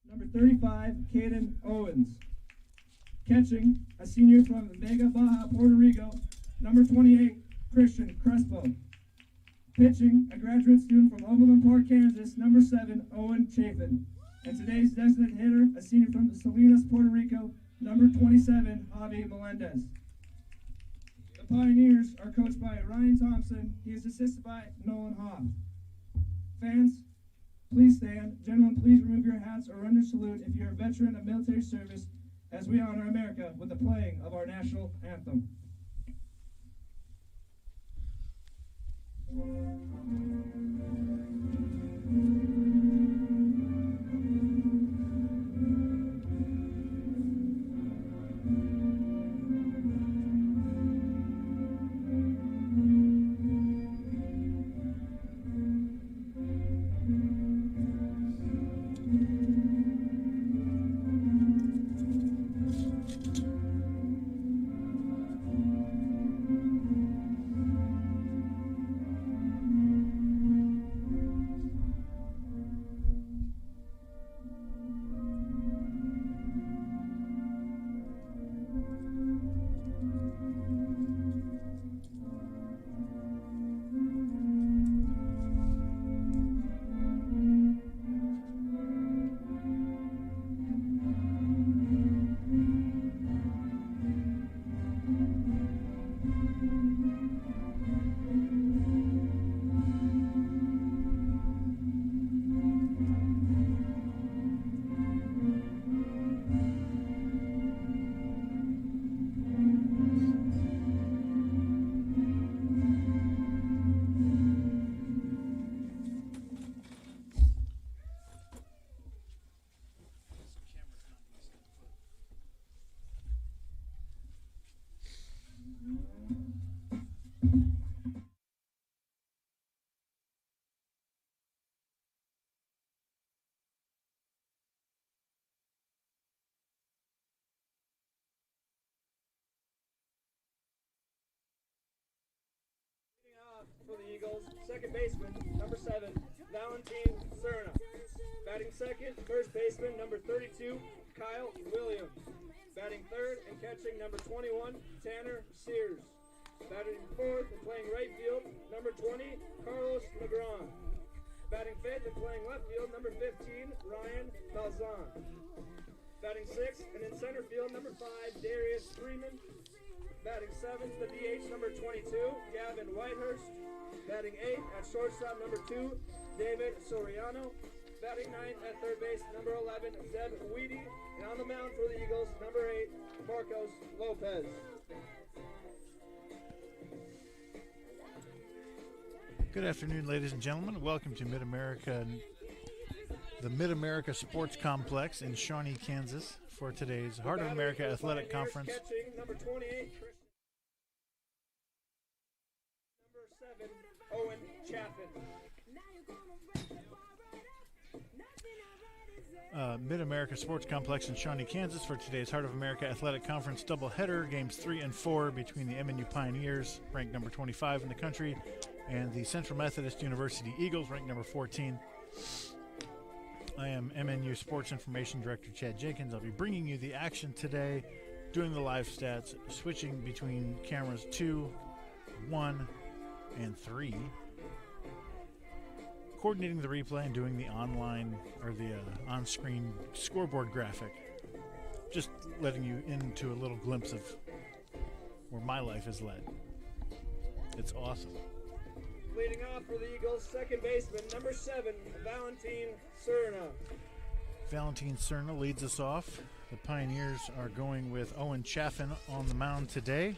Number 35, Caden Owens. Catching, a senior from Vega Baja, Puerto Rico, number 28, Christian Crespo. Pitching, a graduate student from Overland Park, Kansas, number 7, Owen Chafin. And today's designated hitter, a senior from Salinas, Puerto Rico, number 27, Javi Melendez. The Pioneers are coached by Ryan Thompson. He is assisted by Nolan Hobb. Fans, please stand. Gentlemen, please remove your hats or render salute if you're a veteran of military service as we honor America with the playing of our national anthem. For the Eagles, second baseman, number 7, Valentin Cerna. Batting second, first baseman, number 32, Kyle Williams. Batting third and catching, number 21, Tanner Sears. Batting fourth and playing right field, number 20, Carlos Negron. Batting fifth and playing left field, number 15, Ryan Malzahn. Batting sixth and in center field, number 5, Darius Freeman. Batting seventh, the DH, number 22, Gavin Whitehurst. Batting eighth at shortstop, number 2, David Soriano. Batting ninth at third base, number 11, Zeb Weedy. And on the mound for the Eagles, number 8, Marcos Lopez. Good afternoon, ladies and gentlemen. Welcome to Mid-America, the Mid-America Sports Complex in Shawnee, Kansas, for today's Heart of America Athletic Conference. Catching, number 28, number 7, Owen Chaffin. Mid-America Sports Complex in Shawnee, Kansas, for today's Heart of America Athletic Conference doubleheader, games 3 and 4 between the MNU Pioneers, ranked number 25 in the country, and the Central Methodist University Eagles, ranked number 14. I am MNU Sports Information Director Chad Jenkins. I'll be bringing you the action today, doing the live stats, switching between cameras 2, 1, and 3, coordinating the replay and doing the online or the on-screen scoreboard graphic. Just letting you into a little glimpse of where my life has led. It's awesome. Leading off for the Eagles, second baseman, number 7, Valentin Cerna. Valentin Cerna leads us off. The Pioneers are going with Owen Chaffin on the mound today.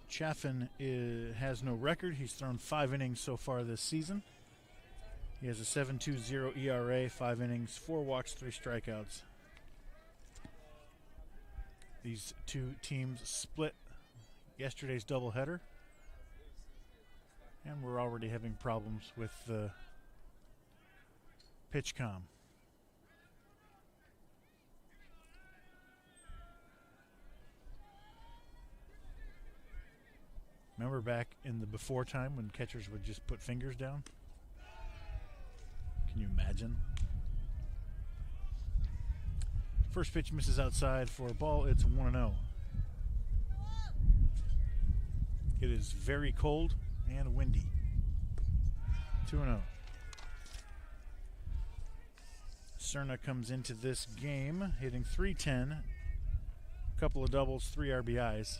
Chaffin has no record. He's thrown 5 innings so far this season. He has a 7.20 ERA, 5 innings, 4 walks, 3 strikeouts. These two teams split yesterday's doubleheader, and we're already having problems with the pitch comm. Remember back in the before time when catchers would just put fingers down? Can you imagine? First pitch misses outside for a ball. It's 1-0. It is very cold and windy. 2-0. Cerna comes into this game hitting .310, a couple of doubles, 3 RBIs.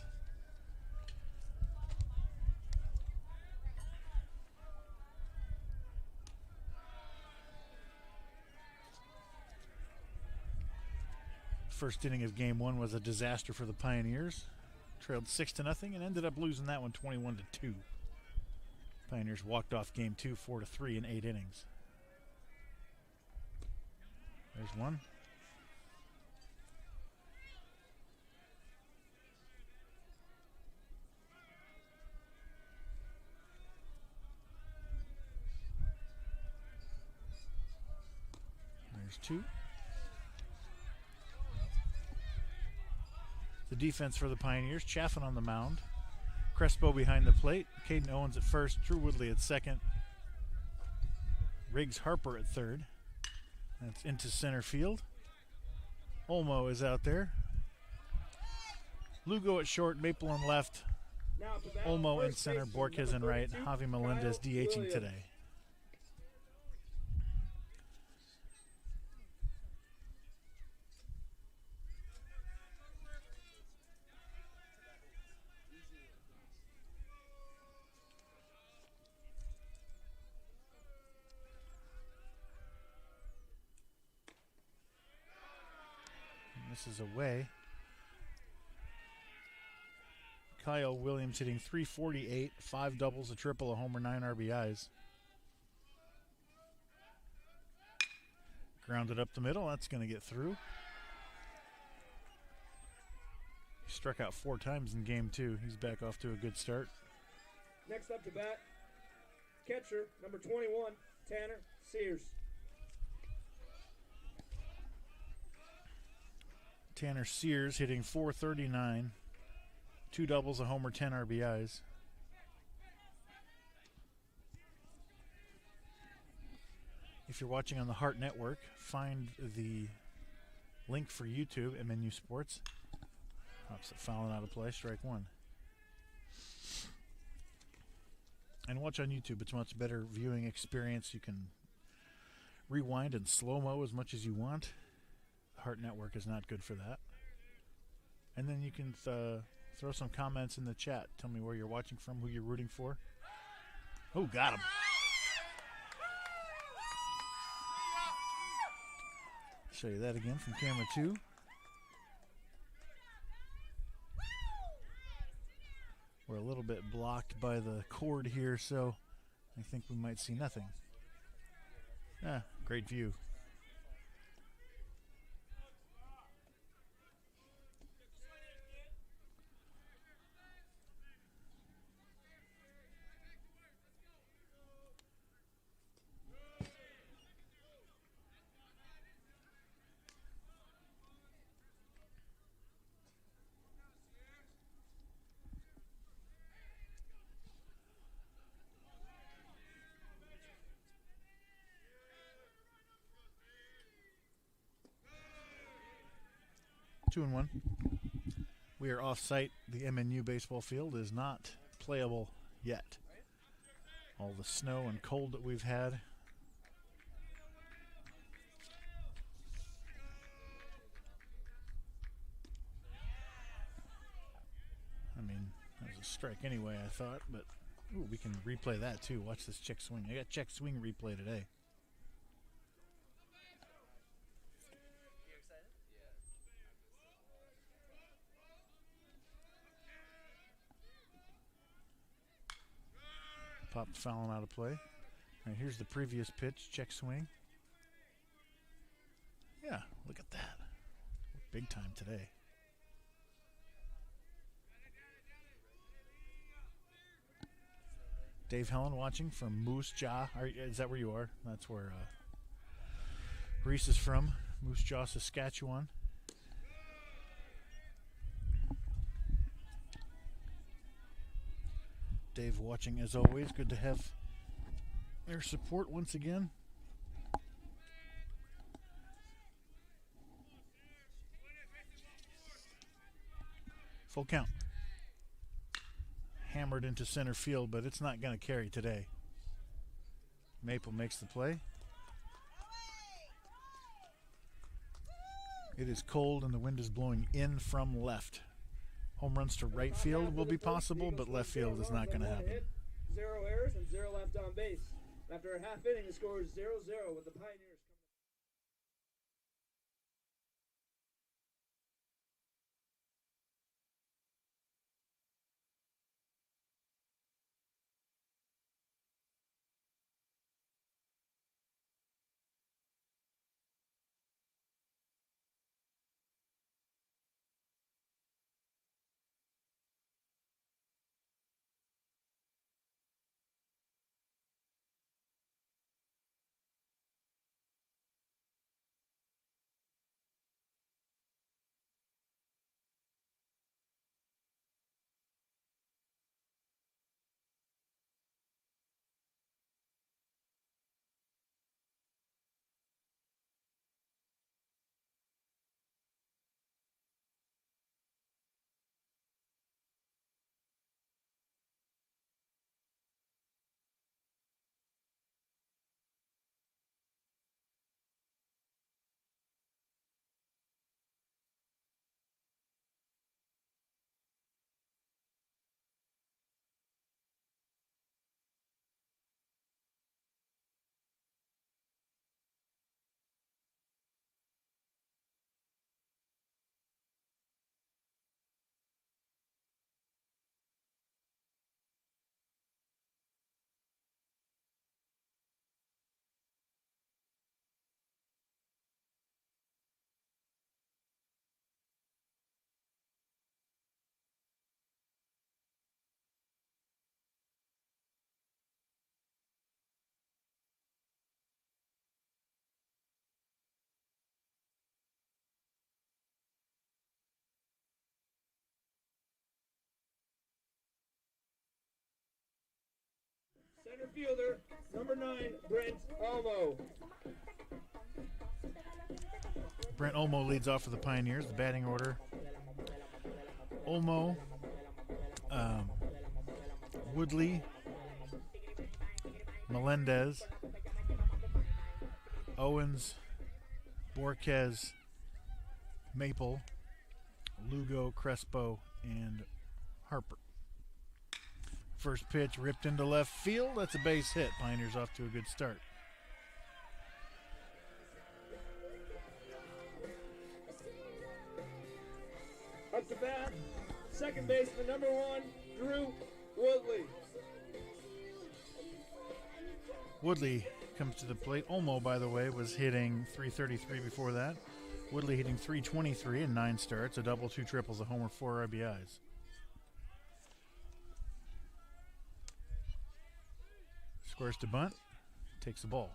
First inning of game 1 was a disaster for the Pioneers. Trailed 6-0 and ended up losing that one 21-2. Pioneers walked off game 2 4-3 in 8 innings. There's one. There's 2. The defense for the Pioneers, Chaffin on the mound. Crespo behind the plate. Caden Owens at first. Drew Woodley at second. Riggs Harper at third. That's into center field. Olmo is out there. Lugo at short. Maple on left. Olmo in center. Borges in right. Javi Melendez DHing today. This is away. Kyle Williams hitting .348, 5 doubles, a triple, a homer, 9 RBIs. Grounded up the middle. That's going to get through. He struck out 4 times in game 2. He's back off to a good start. Next up to bat, catcher, number 21, Tanner Sears. Tanner Sears hitting .439, 2 doubles, a homer, 10 RBIs. If you're watching on the Heart Network, find the link for YouTube, MNU Sports. Pops it fouling out of play, strike 1. And watch on YouTube. It's a much better viewing experience. You can rewind and slow-mo as much as you want. Heart Network is not good for that. And then you can throw some comments in the chat. Tell me where you're watching from, who you're rooting for. Oh, got him. Show you that again from camera 2. We're a little bit blocked by the cord here, so I think we might see nothing. Great view. Two and 1. We are off-site. The MNU baseball field is not playable yet. All the snow and cold that we've had. I mean, that was a strike anyway, I thought, but ooh, we can replay that too. Watch this check swing. I got check swing replay today. Popped fouling out of play. All right, here's the previous pitch. Check swing. Yeah, look at that. Big time today. Dave Helen watching from Moose Jaw. Is that where you are? That's where Reese is from. Moose Jaw, Saskatchewan. Dave watching as always. Good to have their support once again. Full count. Hammered into center field, but it's not going to carry today. Maple makes the play. It is cold and the wind is blowing in from left. Home runs to right field will be possible, but left field is not going to happen. 0 errors and 0 left on base. After a half inning, the score is 0-0 with the Pioneers. Center fielder, number 9, Brent Olmo. Brent Olmo leads off for the Pioneers. The batting order: Olmo, Woodley, Melendez, Owens, Borquez, Maple, Lugo, Crespo, and Harper. First pitch ripped into left field. That's a base hit. Pioneers off to a good start. Up to bat, second baseman, number 1, Drew Woodley. Woodley comes to the plate. Olmo, by the way, was hitting .333 before that. Woodley hitting .323 in 9 starts, a double, 2 triples, a homer, 4 RBIs. Squares to bunt, takes the ball.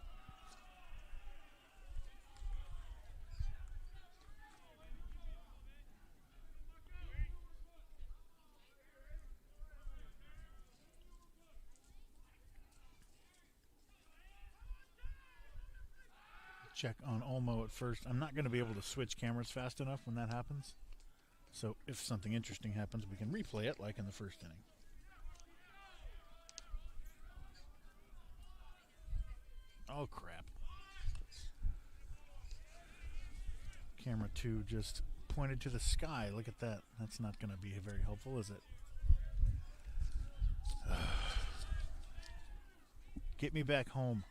Check on Olmo at first. I'm not going to be able to switch cameras fast enough when that happens. So if something interesting happens, we can replay it like in the first inning. Oh, crap. Camera 2 just pointed to the sky. Look at that. That's not going to be very helpful, is it? Get me back home.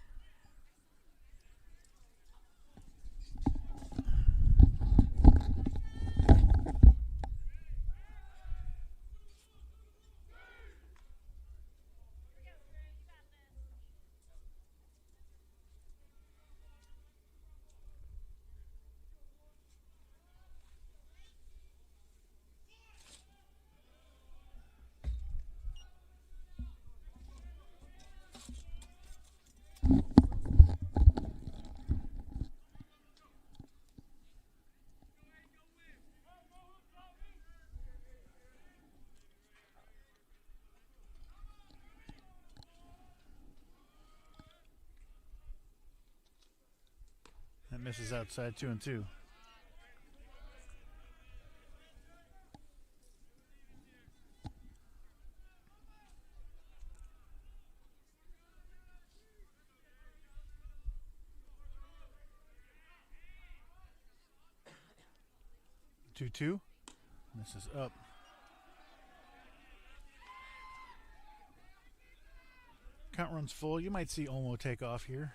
That misses outside, 2-2. 2-2. This is up. Count runs full. You might see Olmo take off here.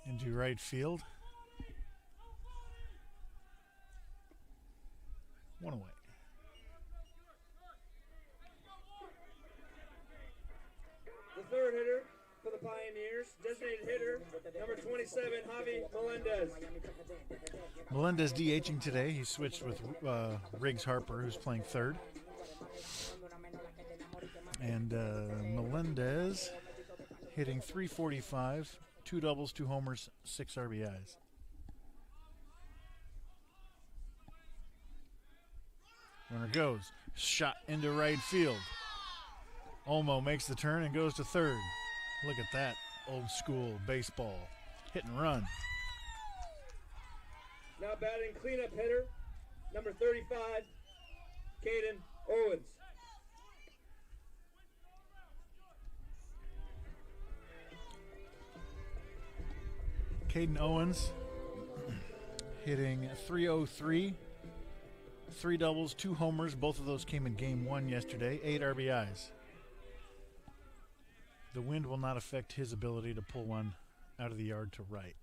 Into right field. One away. The third hitter for the Pioneers, designated hitter, number 27, Javi Melendez. Melendez DHing today. He switched with Riggs Harper, who's playing third. And Melendez hitting .345, 2 doubles, 2 homers, 6 RBIs. Runner goes. Shot into right field. Olmo makes the turn and goes to third. Look at that old school baseball. Hit and run. Now batting cleanup hitter, number 35, Caden Owens. Caden Owens hitting .303, 3 doubles, 2 homers. Both of those came in game 1 yesterday. 8 RBIs. The wind will not affect his ability to pull one out of the yard to right.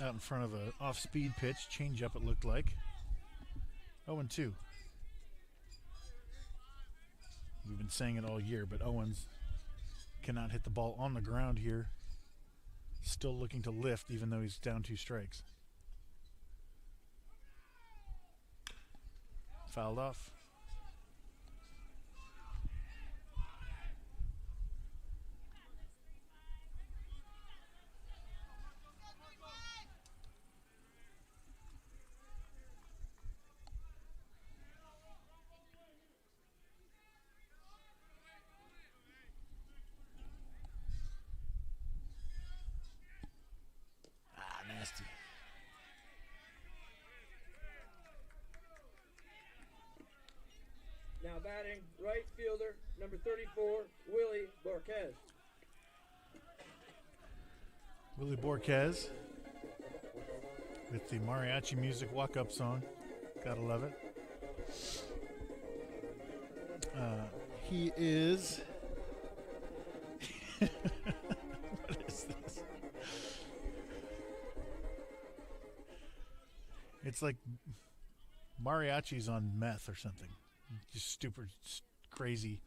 Out in front of an off-speed pitch, change-up it looked like. 0-2. We've been saying it all year, but Owens cannot hit the ball on the ground here. Still looking to lift, even though he's down 2 strikes. Fouled off. Nasty. Now batting right fielder, number 34, Willie Borquez. Willie Borquez with the mariachi music walk-up song. Gotta love it. He is... What is this? It's like mariachis on meth or something. Just stupid, crazy.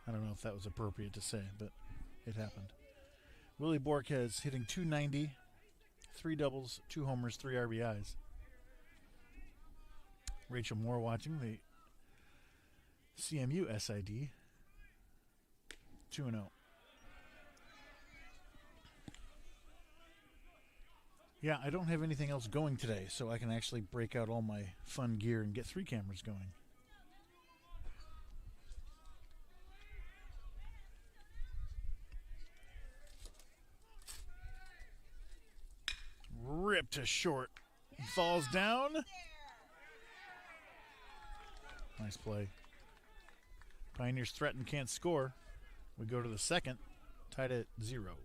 I don't know if that was appropriate to say, but it happened. Willie Borquez hitting .290, 3 doubles, 2 homers, 3 RBIs. Rachel Moore watching the CMU SID. 2-0. Yeah, I don't have anything else going today, so I can actually break out all my fun gear and get 3 cameras going. Ripped to short. Falls down. Nice play. Pioneers threaten, can't score. We go to the second, tied at 0.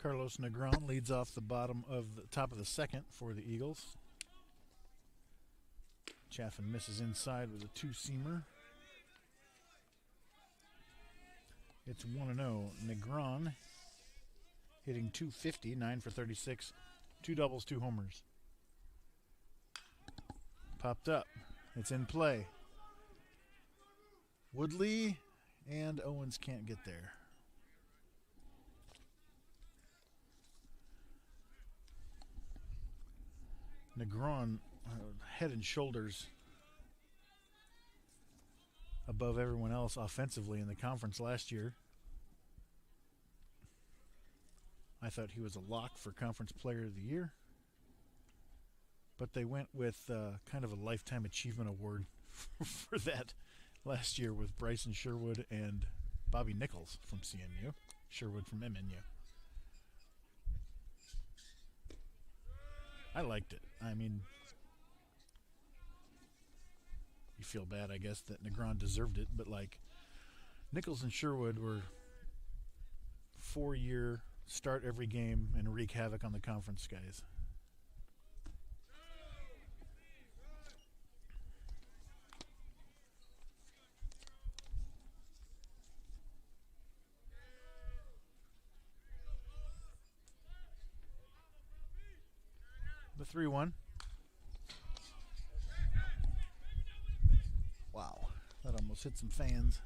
Carlos Negron leads off the top of the second for the Eagles. Chaffin misses inside with a two-seamer. It's 1-0. Negron hitting .250, 9 for 36, 2 doubles, 2 homers. Popped up. It's in play. Woodley and Owens can't get there. Negron head and shoulders above everyone else offensively in the conference last year. I thought he was a lock for Conference Player of the Year, but they went with kind of a Lifetime Achievement Award for that last year with Bryson Sherwood and Bobby Nichols from CNU, Sherwood from MNU. I liked it. I mean, you feel bad, I guess, that Negron deserved it, but like Nichols and Sherwood were 4-year, start every game and wreak havoc on the conference guys. The 3-1. Wow, that almost hit some fans.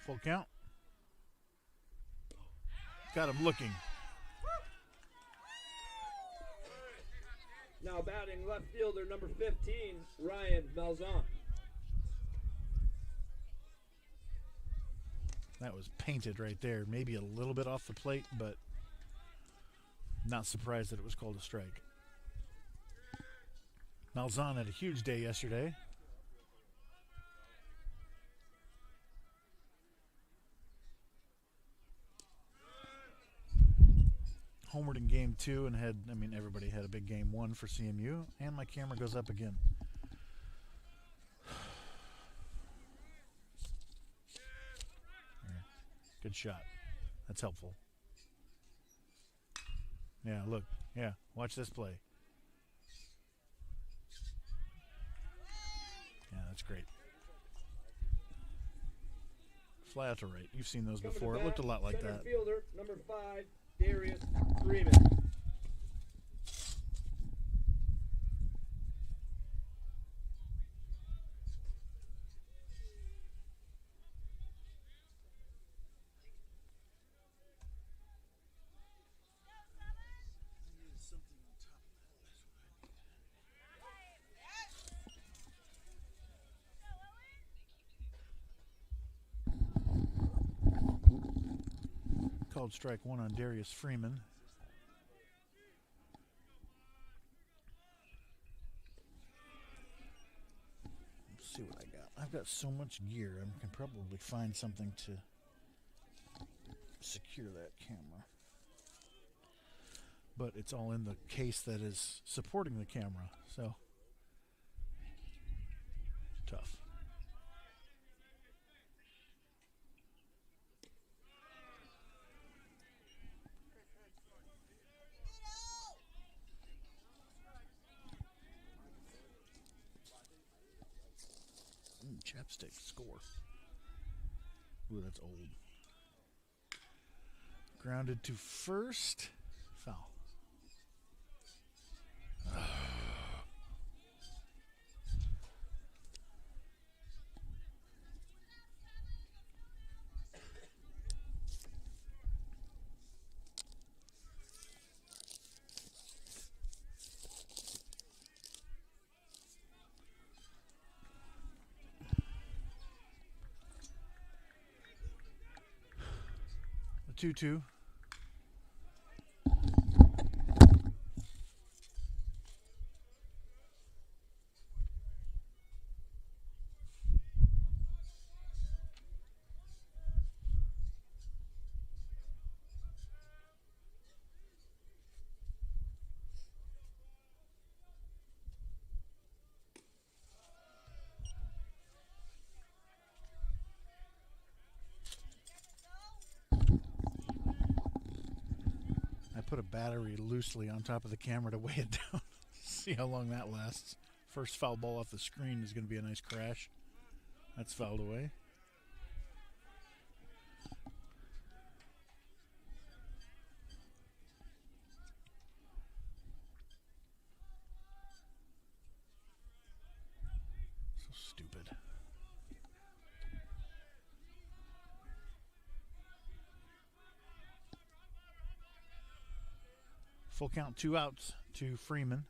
Full count. Got him looking. Now batting left fielder number 15, Ryan Malzahn. That was painted right there. Maybe a little bit off the plate, but not surprised that it was called a strike. Malzahn had a huge day yesterday. Homered in game 2 and everybody had a big game 1 for CMU, and my camera goes up again. Good shot. That's helpful. Yeah, look. Yeah, watch this play. Yeah, that's great. Fly out to right. You've seen those before. It looked a lot like that. Fielder number 5, Darius Freeman. Called strike 1 on Darius Freeman. Let's see what I got. I've got so much gear, I can probably find something to secure that camera. But it's all in the case that is supporting the camera, so tough. Chapstick score. Ooh, that's old. Grounded to first. Foul. The 2-2. put a battery loosely on top of the camera to weigh it down. See how long that lasts. First foul ball off the screen is going to be a nice crash. That's fouled away. So stupid. Full count, 2 outs to Freeman.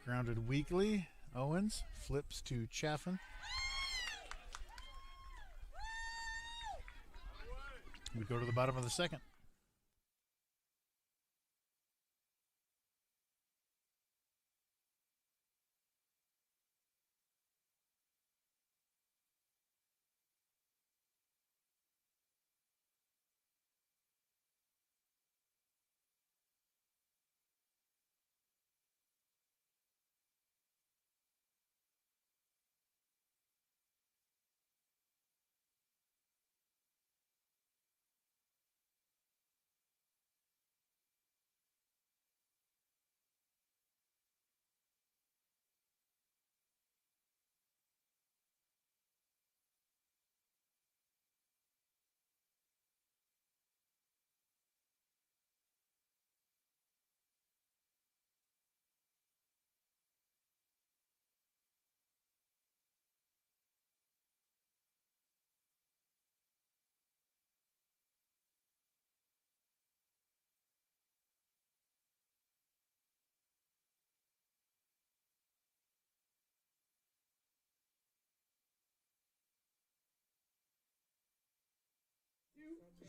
Grounded weakly. Owens flips to Chaffin. We go to the bottom of the second.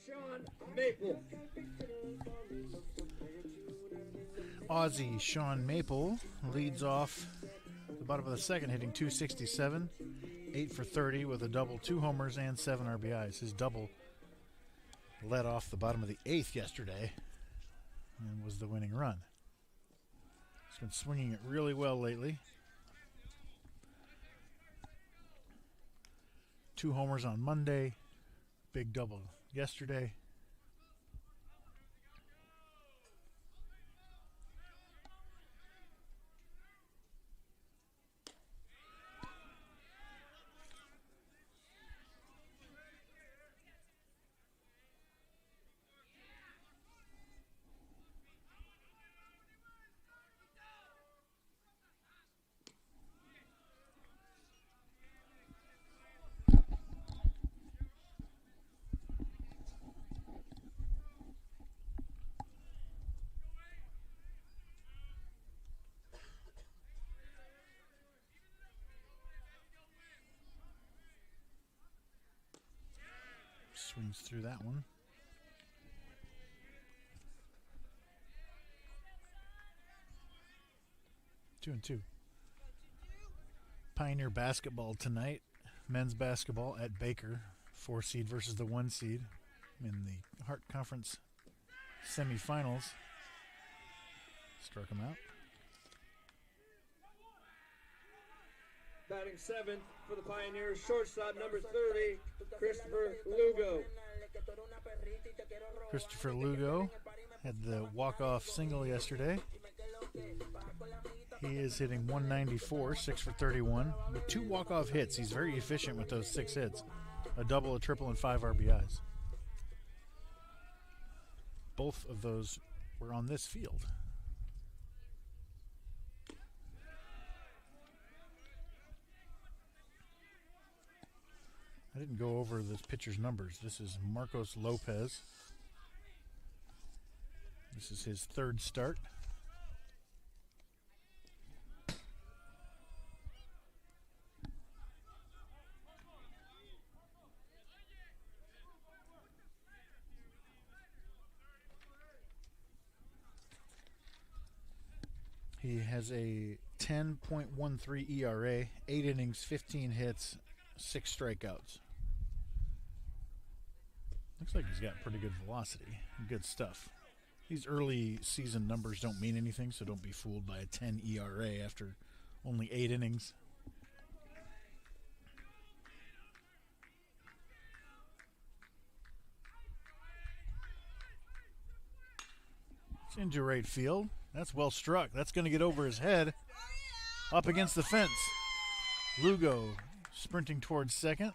Sean Maple. Aussie Sean Maple leads off the bottom of the second, hitting .267, 8 for 30 with a double, 2 homers, and 7 RBIs. His double led off the bottom of the 8th yesterday and was the winning run. He's been swinging it really well lately. 2 homers on Monday, big double yesterday. Swings through that one. Two and two. Pioneer basketball tonight. Men's basketball at Baker. 4 seed versus the 1 seed in the Hart Conference semifinals. Struck him out. Batting 7th for the Pioneers, shortstop number 30, Christopher Lugo. Christopher Lugo had the walk-off single yesterday. He is hitting .194, 6 for 31. With 2 walk-off hits, he's very efficient with those 6 hits. A double, a triple, and 5 RBIs. Both of those were on this field. I didn't go over this pitcher's numbers. This is Marcos Lopez. This is his 3rd start. He has a 10.13 ERA, 8 innings, 15 hits, 6 strikeouts. Looks like he's got pretty good velocity. Good stuff. These early season numbers don't mean anything, so don't be fooled by a 10 ERA after only 8 innings. It's into right field. That's well struck. That's going to get over his head. Up against the fence. Lugo sprinting towards second.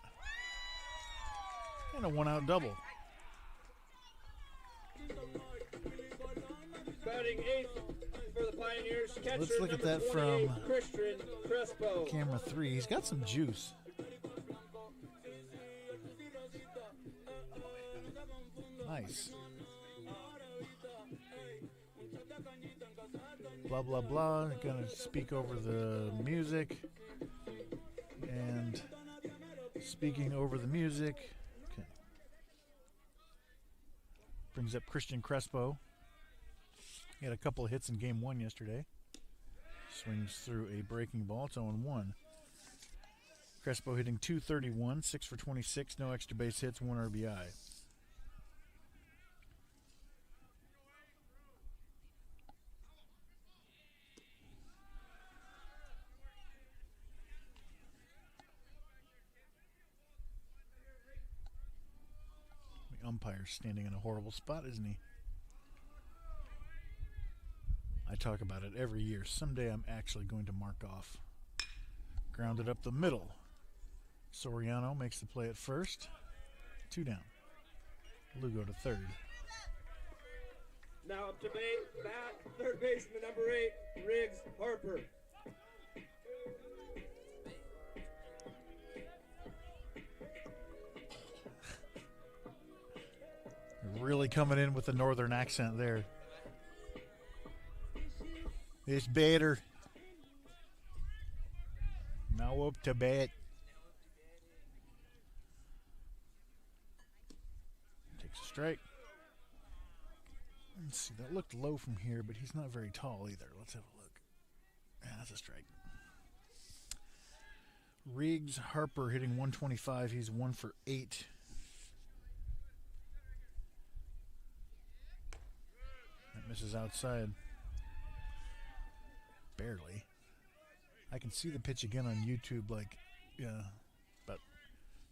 And a one-out double. Batting eighth for the Pioneers. Catcher Let's look at that number 28, from Christian Crespo. camera 3. He's got some juice. Nice. Blah, blah, blah. Gonna speak over the music. And speaking over the music. Okay. Brings up Christian Crespo. He had a couple of hits in game 1 yesterday. Swings through a breaking ball. It's 0-1. Crespo hitting .231, 6 for 26, no extra base hits, 1 RBI. The umpire's standing in a horrible spot, isn't he? I talk about it every year. Someday I'm actually going to mark off. Grounded up the middle. Soriano makes the play at first. 2 down. Lugo to third. Now up to bat, third baseman number 8, Riggs Harper. Really coming in with the northern accent there. It's better. Now up to bat. Takes a strike. Let's see, that looked low from here, but he's not very tall either. Let's have a look. Yeah, that's a strike. Riggs Harper hitting 125. He's 1 for 8. That misses outside. Barely. I can see the pitch again on YouTube like about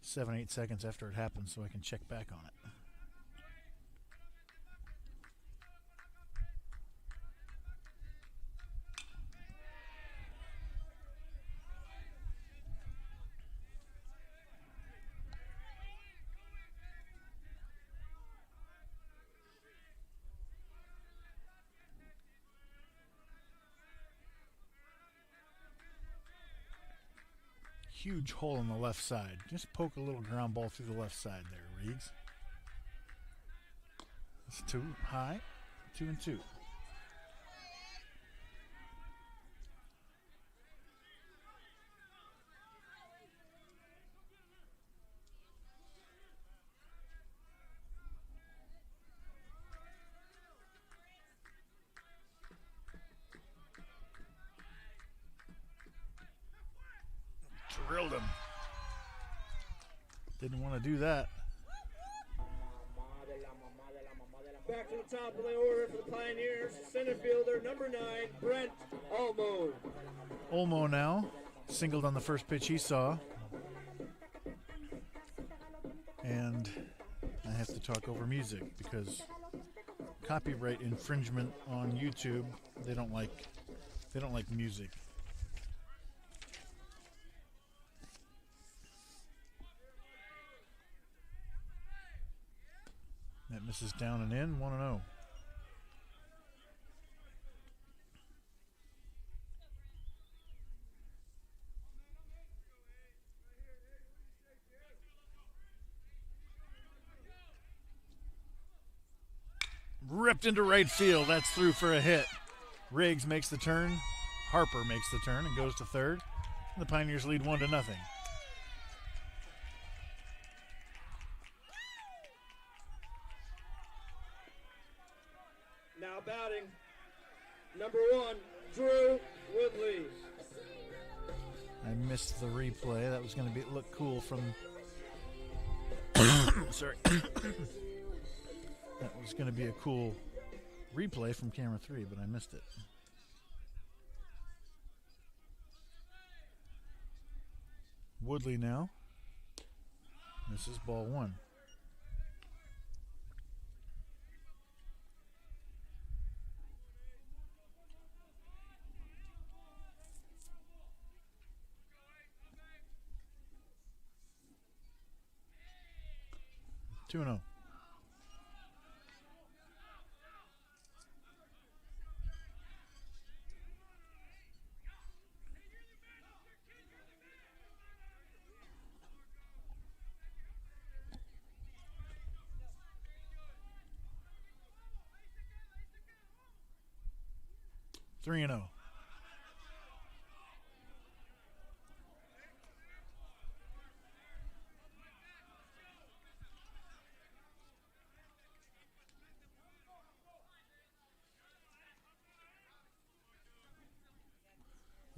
7-8 seconds after it happens, so I can check back on it. Huge hole on the left side. Just poke a little ground ball through the left side there, Riggs. That's 2 high. 2-2. Drilled him. Didn't want to do that. Back to the top of the order for the Pioneers. Center fielder number 9, Brent Olmo. Olmo now singled on the first pitch he saw. And I have to talk over music because copyright infringement on YouTube, they don't like music. That misses down and in, 1-0. Ripped into right field. That's through for a hit. Riggs makes the turn. Harper makes the turn and goes to third. The Pioneers lead 1-0. Now batting, number 1, Drew Woodley. I missed the replay. That was going to look cool from. Sorry. That was going to be a cool replay from camera 3, but I missed it. Woodley now. Misses ball 1. 2-0. Three and 0.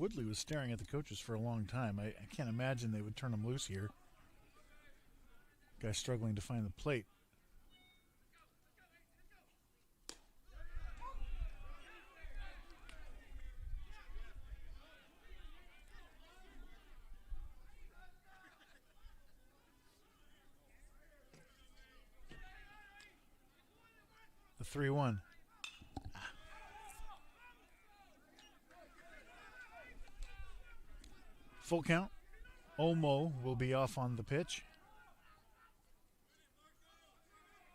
Woodley was staring at the coaches for a long time. I can't imagine they would turn him loose here. Guy struggling to find the plate. The 3-1. Full count. Olmo will be off on the pitch.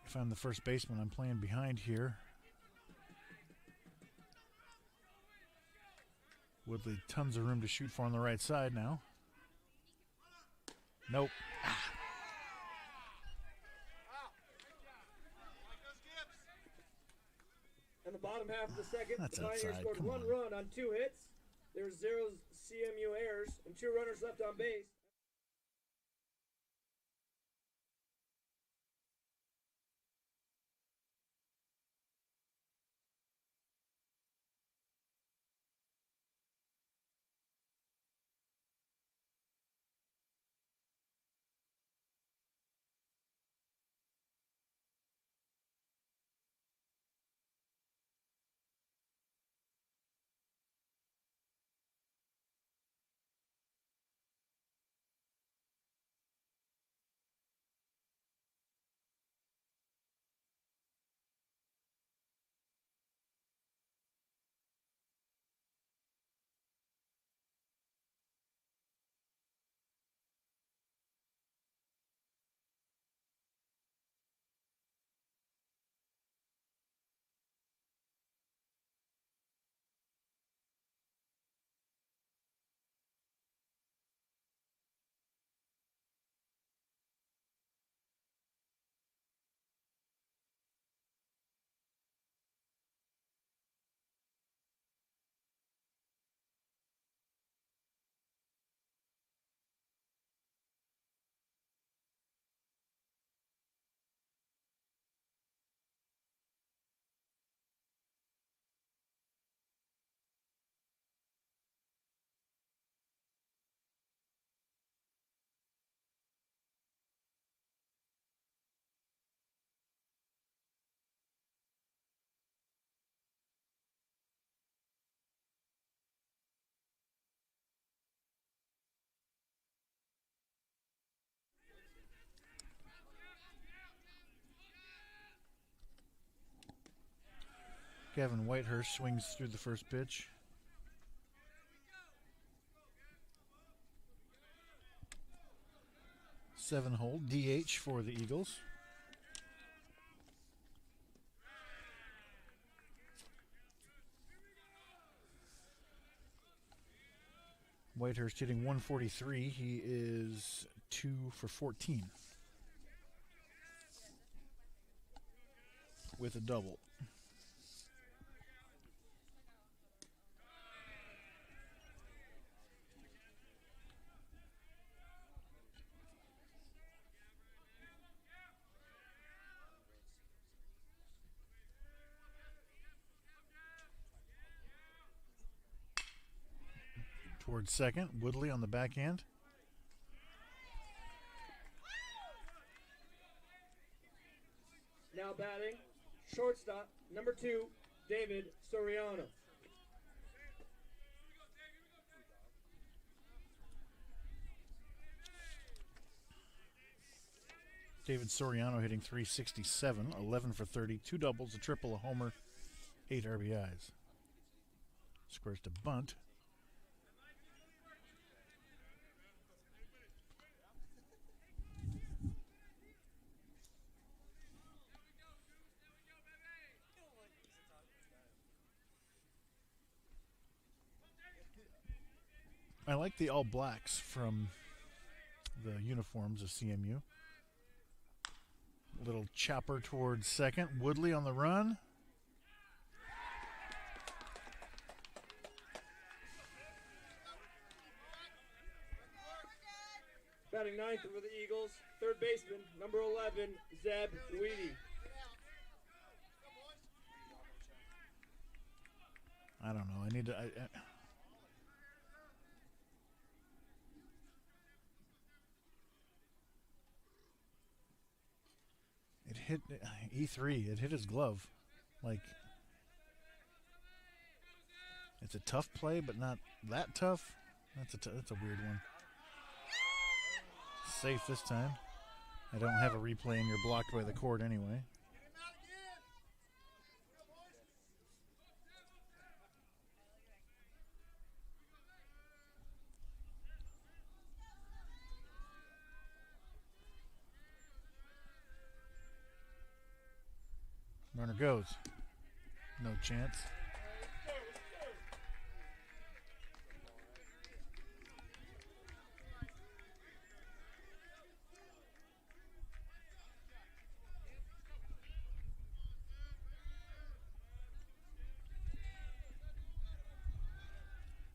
If I'm the first baseman, I'm playing behind here. Woodley, tons of room to shoot for on the right side now. Nope. In the bottom half of the second, That's the Pioneers outside. scored Come one on. run on 2 hits. There's 0 CMU errors and 2 runners left on base. Gavin Whitehurst swings through the first pitch. Seven-hole DH for the Eagles. Whitehurst hitting 143. He is 2 for 14 with a double. Towards second, Woodley on the backhand. Now batting, shortstop, number 2, David Soriano. David Soriano hitting 367, 11 for 30, 2 doubles, a triple, a homer, 8 RBIs. Squares to bunt. I like the all blacks from the uniforms of CMU. Little chopper towards second. Woodley on the run. Batting ninth for the Eagles, third baseman, number 11, Zeb Weedy. I don't know. I need to. It hit E3. It hit his glove. Like, it's a tough play, but not that tough. That's a weird one. Safe this time. I don't have a replay, and you're blocked by the cord anyway. Runner goes. No chance.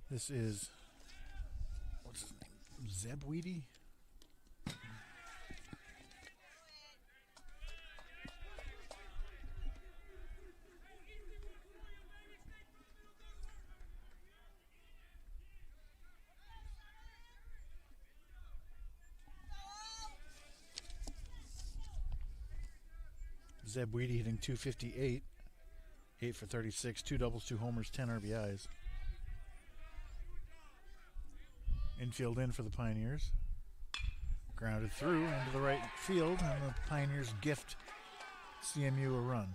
This is, what's his name? Zeb Weedy? Zeb Weedy hitting .258, 8 for 36, 2 doubles, 2 homers, 10 RBIs. Infield in for the Pioneers. Grounded through into the right field, and the Pioneers gift CMU a run.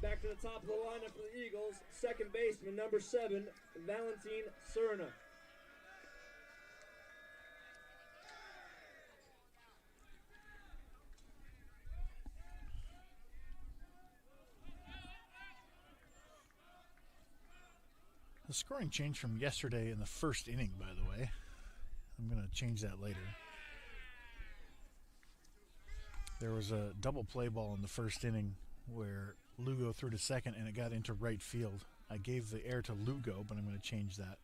Back to the top of the lineup for the Eagles, second baseman, number 7, Valentin Cerna. The scoring changed from yesterday in the first inning, by the way. I'm going to change that later. There was a double play ball in the first inning where Lugo threw to second and it got into right field. I gave the air to Lugo, but I'm going to change that.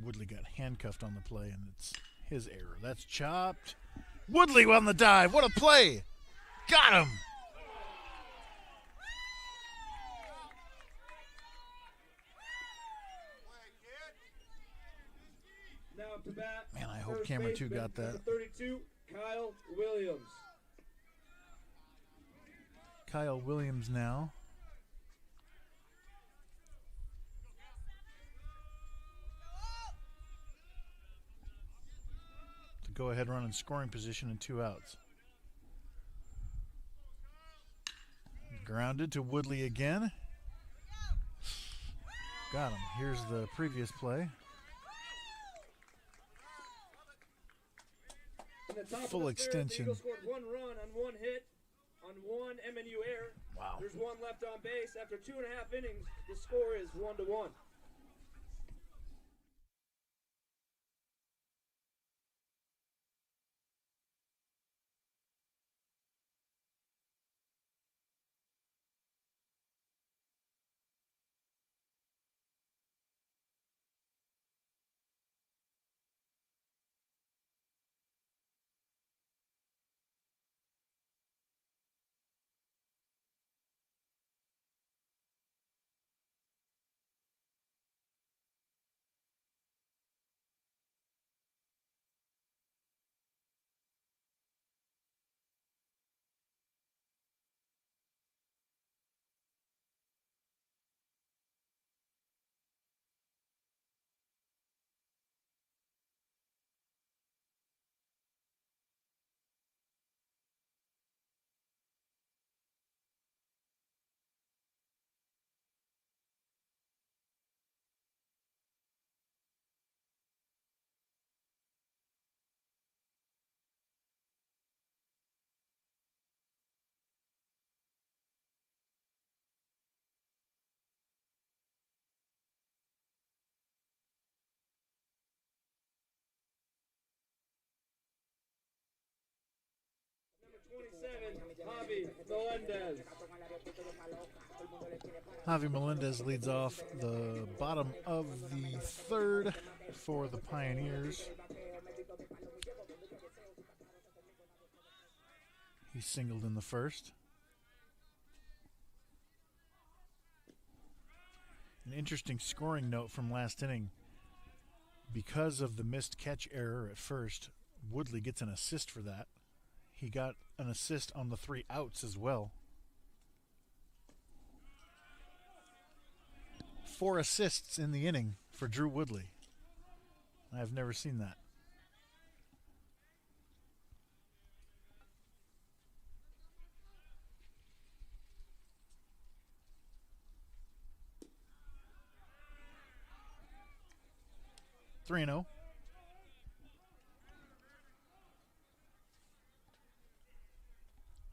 Woodley got handcuffed on the play, and it's his error. That's chopped. Woodley on the dive. What a play. Got him. Now up to bat. Man, I hope camera 2 got that. 32, Kyle Williams. Kyle Williams now. To go ahead run in scoring position and 2 outs. Grounded to Woodley again. Got him. Here's the previous play. Full extension. The Eagles scored 1 run on 1 hit on 1 MNU error. Wow. There's 1 left on base. After 2.5 innings, the score is 1-1. 27, Javi Melendez. Javi Melendez leads off the bottom of the third for the Pioneers. He singled in the first. An interesting scoring note from last inning. Because of the missed catch error at first, Woodley gets an assist for that. He got an assist on the 3 outs as well. 4 assists in the inning for Drew Woodley. I've never seen that. Three and 0.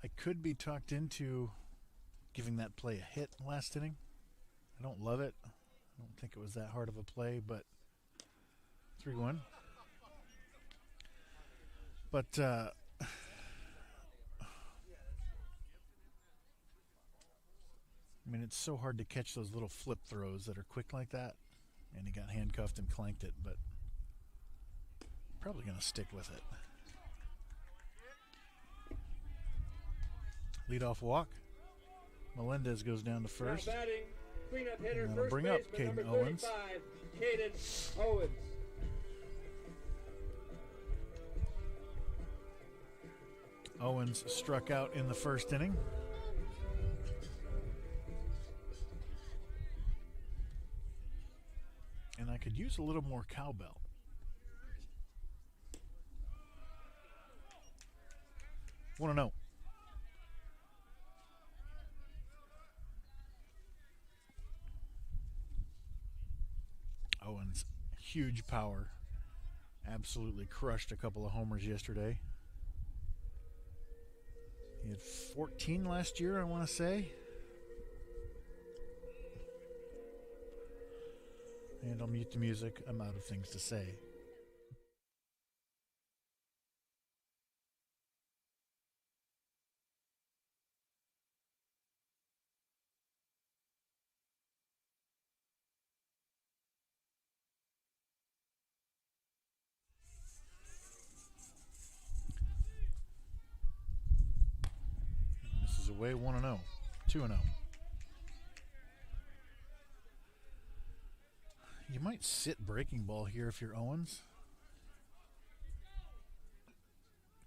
I could be talked into giving that play a hit last inning. I don't love it. I don't think it was that hard of a play, but 3-1. But I mean, it's so hard to catch those little flip throws that are quick like that. And he got handcuffed and clanked it, but probably going to stick with it. Leadoff walk. Melendez goes down to first. Now batting, cleanup hitter, And first bring up baseman, Caden number Owens. 35, Caden Owens. Owens struck out in the first inning. And I could use a little more cowbell. Want to know? Owens, huge power. Absolutely crushed a couple of homers yesterday. He had 14 last year, I want to say. And I'll mute the music. I'm out of things to say. This is away 1-0, 2-0. You might sit breaking ball here if you're Owens.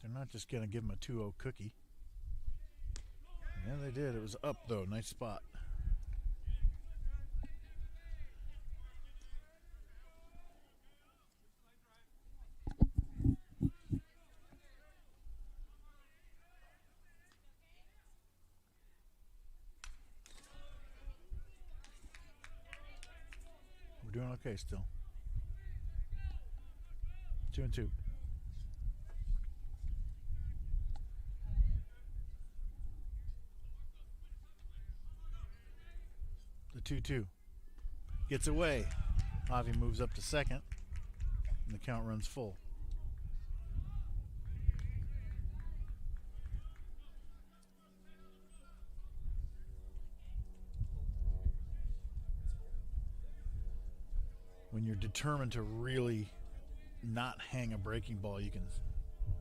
They're not just going to give him a 2-0 cookie. Yeah, they did. It was up, though. Nice spot. We're doing okay still. 2-2. The 2-2 gets away. Javi moves up to second, and the count runs full. When you're determined to really not hang a breaking ball, you can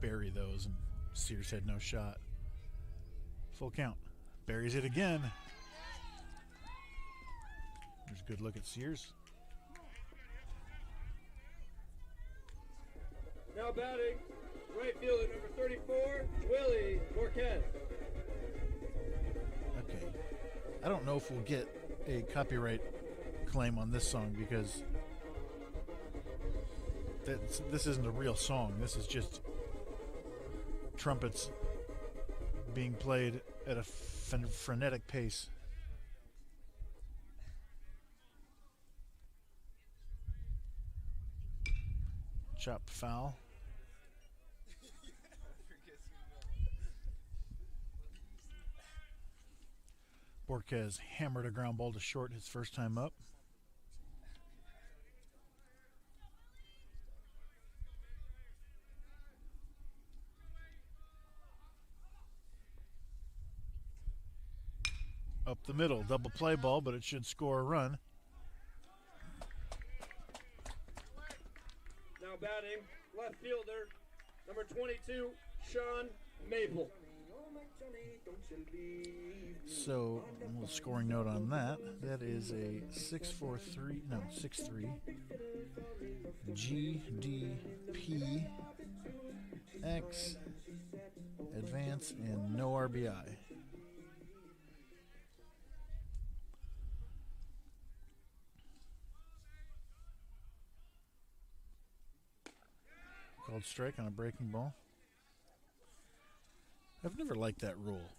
bury those, and Sears had no shot. Full count. Buries it again. There's a good look at Sears. Now batting, right fielder number 34, Willie Marquez. Okay. I don't know if we'll get a copyright claim on this song because this isn't a real song. This is just trumpets being played at a frenetic pace. Chop foul. Borquez hammered a ground ball to short his first time up. the middle. Double play ball, but it should score a run. Now batting, left fielder, number 22, Sean Maple. So, a little scoring note on that. That is a 6-3 GDP X advance and no RBI. Called strike on a breaking ball. I've never liked that rule.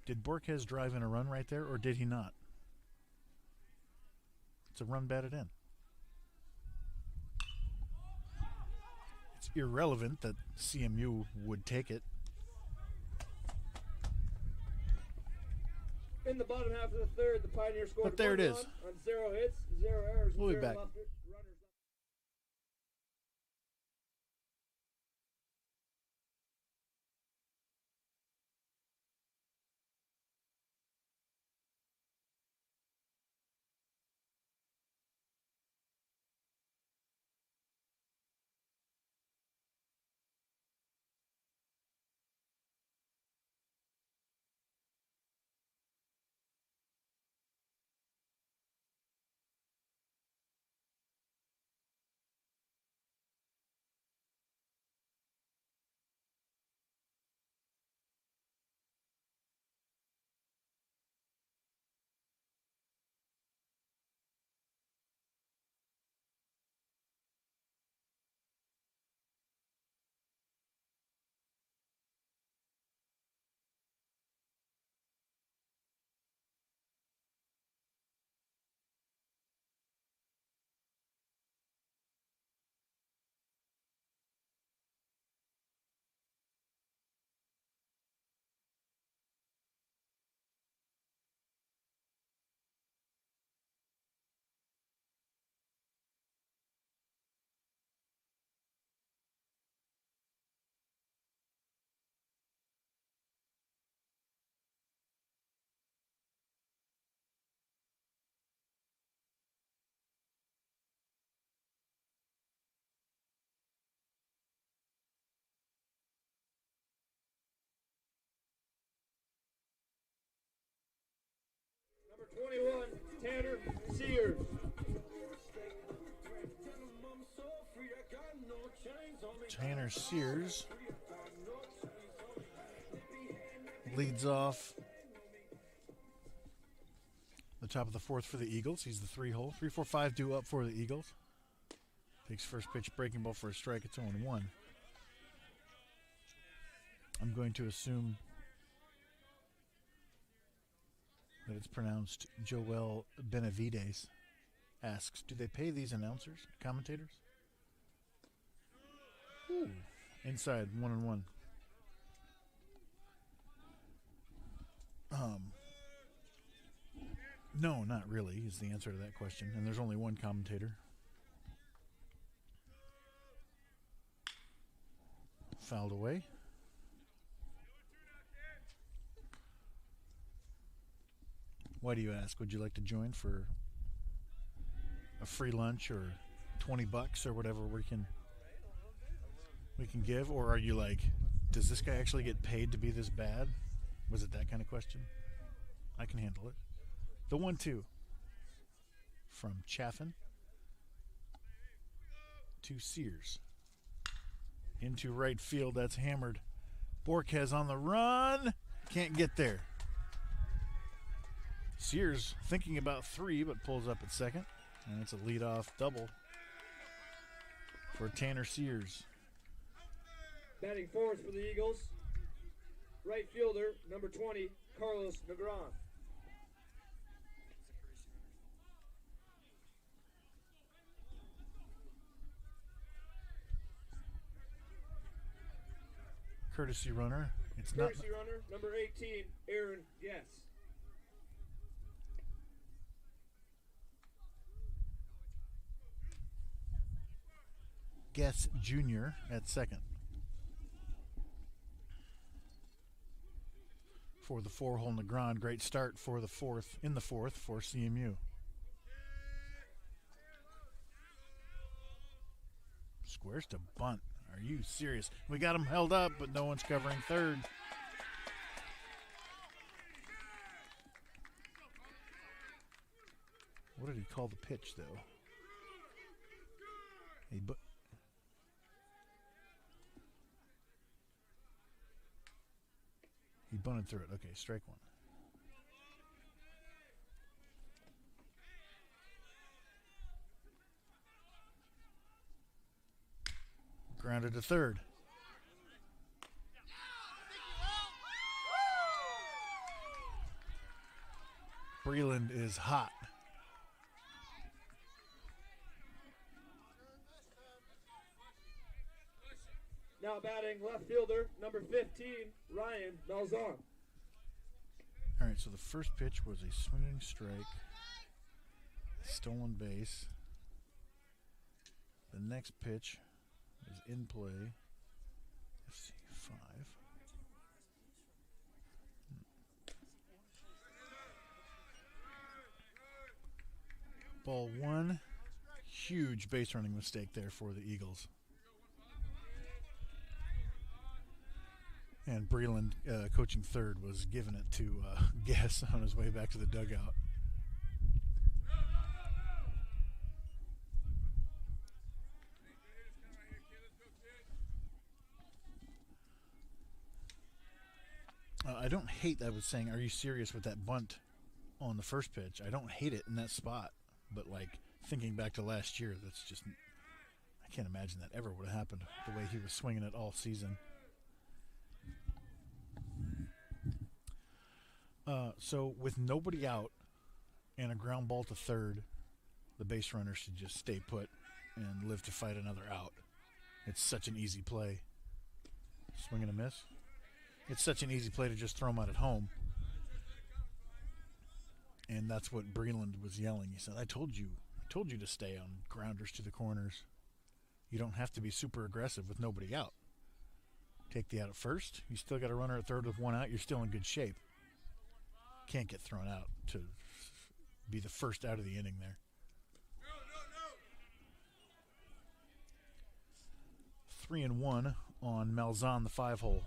Did Borges drive in a run right there, or did he not? It's a run batted in. It's irrelevant that CMU would take it. In the bottom half of the third, the Pioneers scored But there it is. on 0 hits, 0 errors, We'll be zero back. runners left. Number 21, Tanner Sears. Tanner Sears leads off the top of the fourth for the Eagles. He's the 3-hole. 3-4-5 due up for the Eagles. Takes first pitch, breaking ball for a strike. It's 0-1. I'm going to assume that it's pronounced Joel Benavides. Asks, do they pay these announcers, commentators? Ooh. Inside, 1-1. No, not really, is the answer to that question. And there's only one commentator. Fouled away. Why do you ask? Would you like to join for a free lunch or $20 or whatever we can give? Or are you like, does this guy actually get paid to be this bad? Was it that kind of question? I can handle it. The 1-2 from Chaffin to Sears. Into right field, that's hammered. Borges on the run. Can't get there. Sears thinking about 3, but pulls up at second. And it's a leadoff double for Tanner Sears. Batting fourth for the Eagles, right fielder, number 20, Carlos Negron. Courtesy runner. It's Courtesy runner, number 18, Aaron Guess. Guess Jr. at second. for the 4-hole in the ground. Great start for the fourth for CMU. Squares to bunt. Are you serious? We got him held up, but no one's covering third. What did he call the pitch, though? He bunted through it. Okay, strike one. Grounded to third. Breland is hot. Now batting left fielder, number 15, Ryan Malzahn. All right, so the first pitch was a swinging strike, stolen base. The next pitch is in play. FC5. Ball one. Huge base running mistake there for the Eagles. And Breland, coaching third, was giving it to Guess on his way back to the dugout. I don't hate, I was saying, are you serious with that bunt on the first pitch? I don't hate it in that spot. But, like, thinking back to last year, that's just, I can't imagine that ever would have happened the way he was swinging it all season. So with nobody out and a ground ball to third, the base runner should just stay put and live to fight another out. It's such an easy play. Swing and a miss. It's such an easy play to just throw him out at home. And that's what Breland was yelling. He said, I told you to stay on grounders to the corners. You don't have to be super aggressive with nobody out. Take the out at first. You still got a runner at third with one out. You're still in good shape. Can't get thrown out to be the first out of the inning there. No. 3-1 on Malzahn, the 5-hole.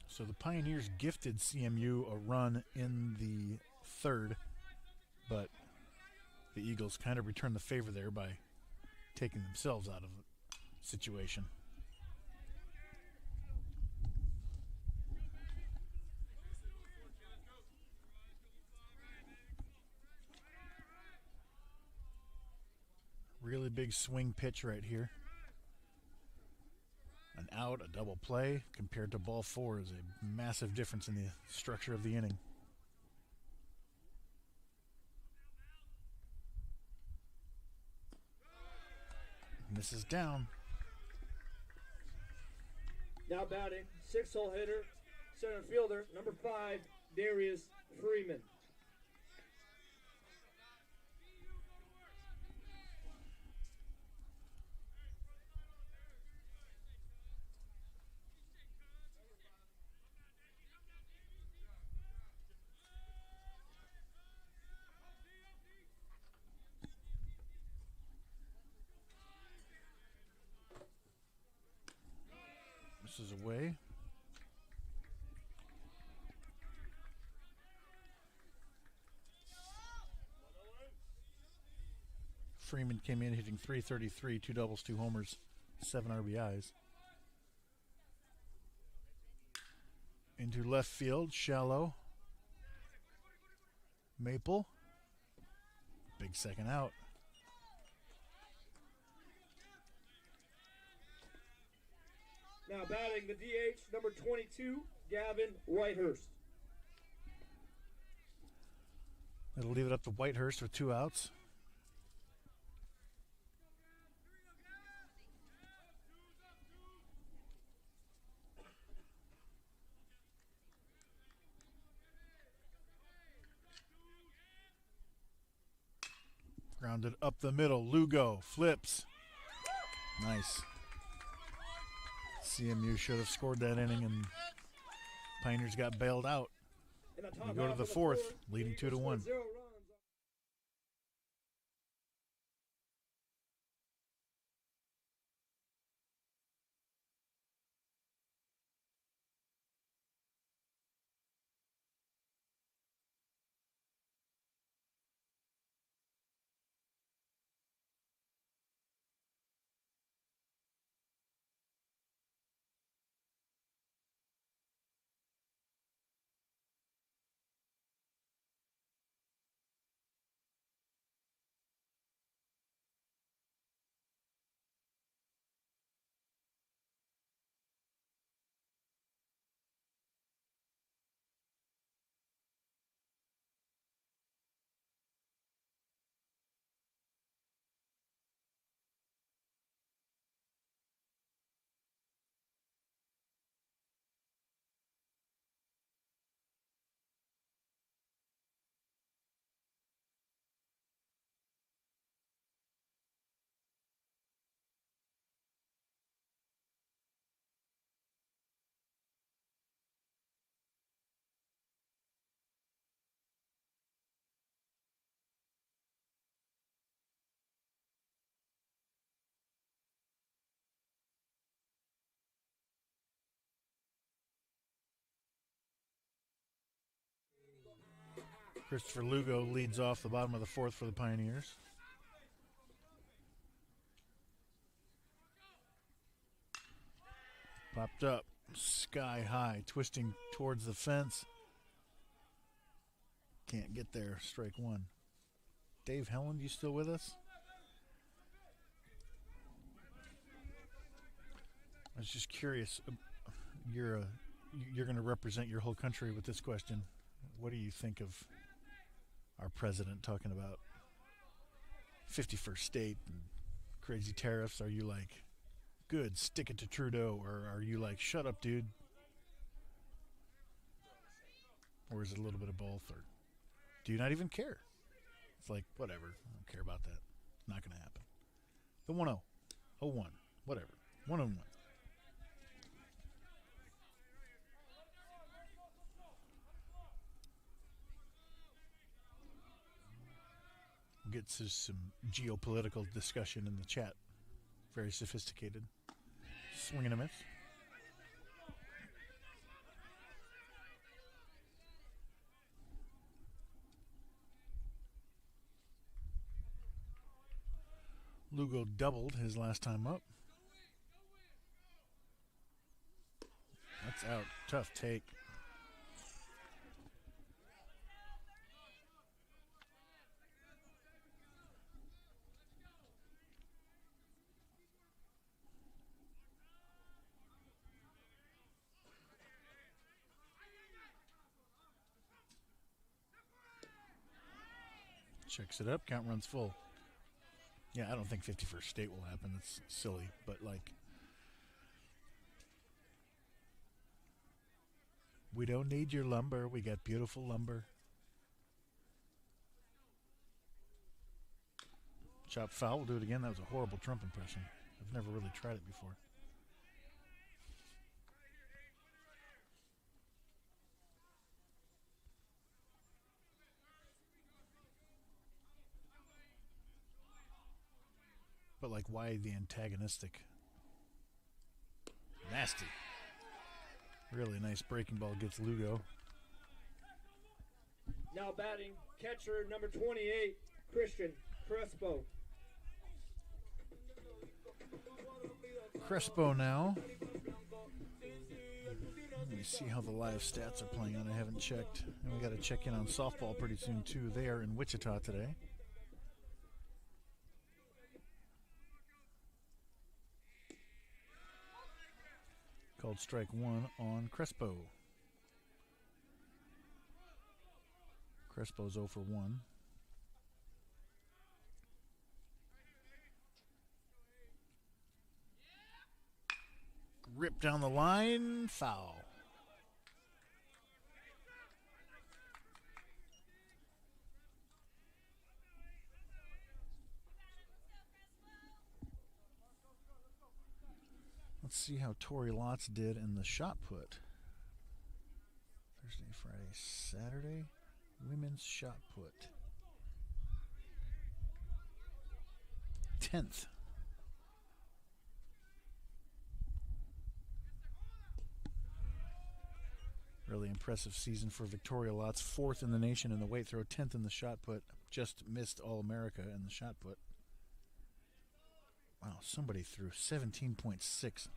So the Pioneers gifted CMU a run in the third, but the Eagles kind of returned the favor there by taking themselves out of the situation. Really big swing pitch right here. An out, a double play, compared to ball 4 is a massive difference in the structure of the inning. And this is down. Now batting, 6-hole hitter, center fielder, number 5, Darius Freeman. This is away. Freeman came in hitting .333, 2 doubles, 2 homers, 7 RBIs. Into left field, shallow. Maple. Big second out. Now batting the DH, number 22, Gavin Whitehurst. It'll leave it up to Whitehurst with 2 outs. Grounded up the middle. Lugo flips. Nice. CMU should have scored that inning, and Pioneers got bailed out. We go to the fourth, leading 2-1. Christopher Lugo leads off the bottom of the fourth for the Pioneers. Popped up, sky high, twisting towards the fence. Can't get there, strike one. Dave Helland, you still with us? I was just curious. You're going to represent your whole country with this question. What do you think of our president talking about 51st state and crazy tariffs? Are you like, good, stick it to Trudeau, or are you like, shut up, dude? Or is it a little bit of both? Or do you not even care? It's like, whatever, I don't care about that. It's not going to happen. The 1-0, 0-1, whatever, 1-1. We'll get to some geopolitical discussion in the chat. Very sophisticated. Swing and a miss. Lugo doubled his last time up. That's out. Tough take. Checks it up. Count runs full. Yeah, I don't think 51st state will happen. That's silly. But, like, we don't need your lumber. We got beautiful lumber. Chop foul. We'll do it again. That was a horrible Trump impression. I've never really tried it before. But, like, why the antagonistic? Nasty. Really nice breaking ball gets Lugo. Now batting, catcher number 28, Christian Crespo. Crespo now. Let me see how the live stats are playing on. I haven't checked. And we got to check in on softball pretty soon, too. They are in Wichita today. Called strike one on Crespo. Crespo's 0 for 1. Rip down the line, foul. Let's see how Tori Lotz did in the shot put. Thursday, Friday, Saturday. Women's shot put. 10th. Really impressive season for Victoria Lotz. 4th in the nation in the weight throw, 10th in the shot put. Just missed All-America in the shot put. Wow, somebody threw 17.6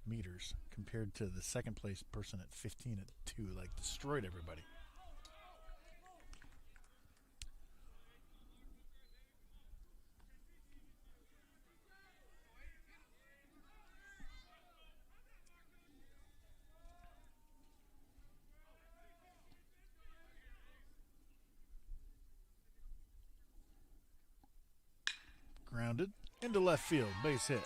meters compared to the second place person at 15 at 2. Like, destroyed everybody. Grounded into left field, base hit.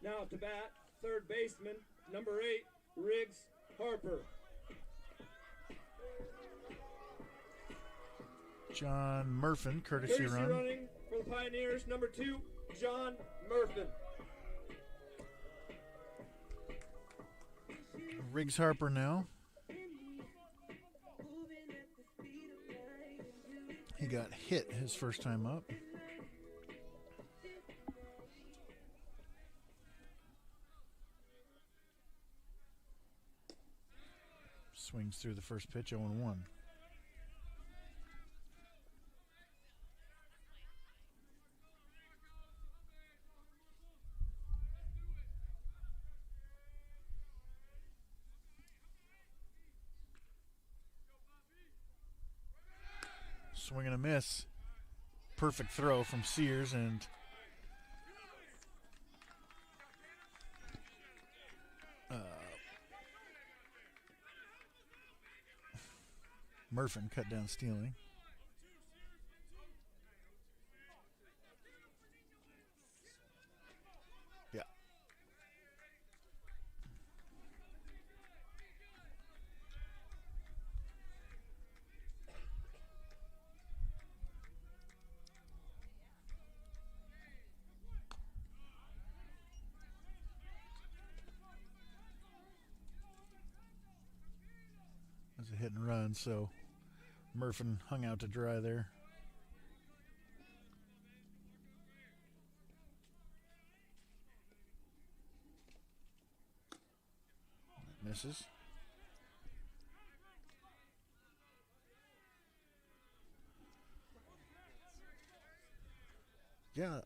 Now to bat, third baseman, number 8, Riggs Harper. John Murfin, courtesy run. Running for the Pioneers, number 2, John Murfin. Riggs Harper now. He got hit his first time up. Swings through the first pitch, 0-1. Swing and a miss. Perfect throw from Sears, and Murfin cut down stealing. Yeah. That's a hit and run, so Murfin hung out to dry there. Misses. Yeah,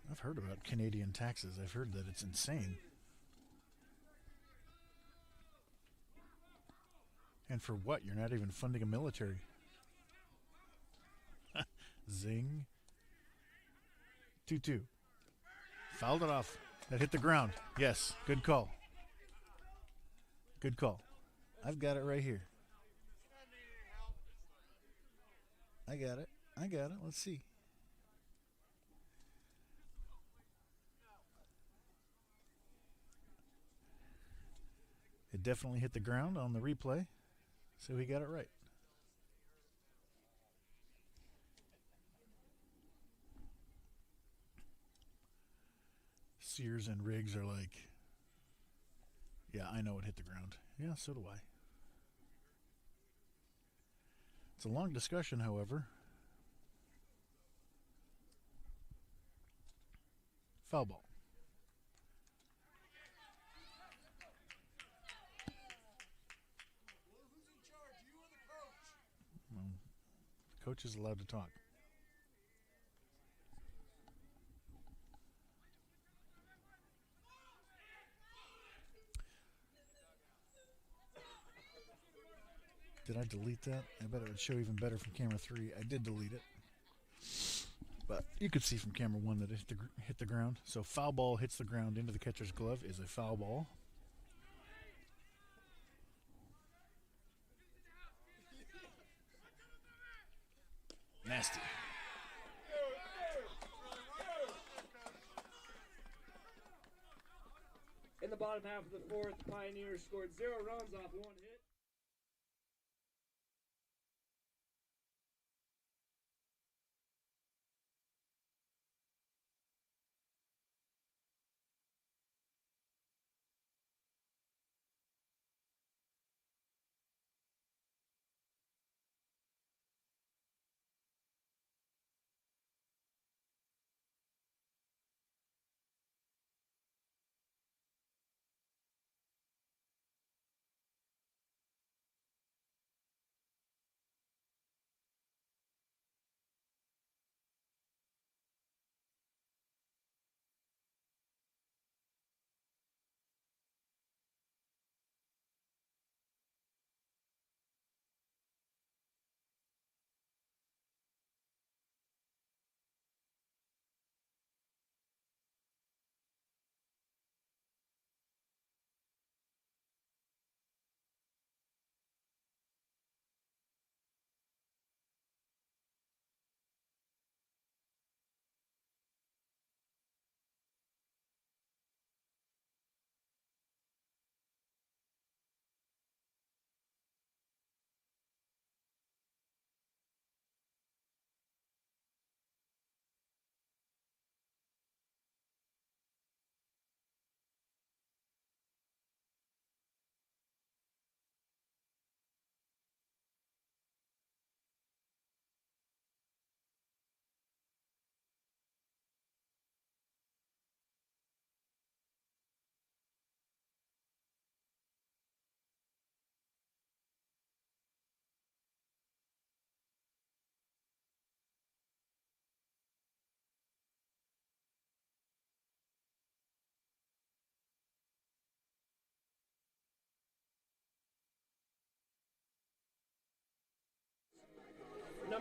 I've heard about Canadian taxes. I've heard that it's insane. And for what? You're not even funding a military. Zing. 2-2. Fouled it off. That hit the ground. Yes, good call. Good call. I've got it right here. I got it. Let's see. It definitely hit the ground on the replay. So he got it right. Sears and Riggs are like, yeah, I know it hit the ground. Yeah, so do I. It's a long discussion, however. Foul ball. Coach is allowed to talk. Did I delete that? I bet it would show even better from camera 3. I did delete it. But you could see from camera 1 that it hit the ground. So foul ball hits the ground into the catcher's glove is a foul ball. Nasty. In the bottom half of the 4th, Pioneers scored 0 runs off 1 hit.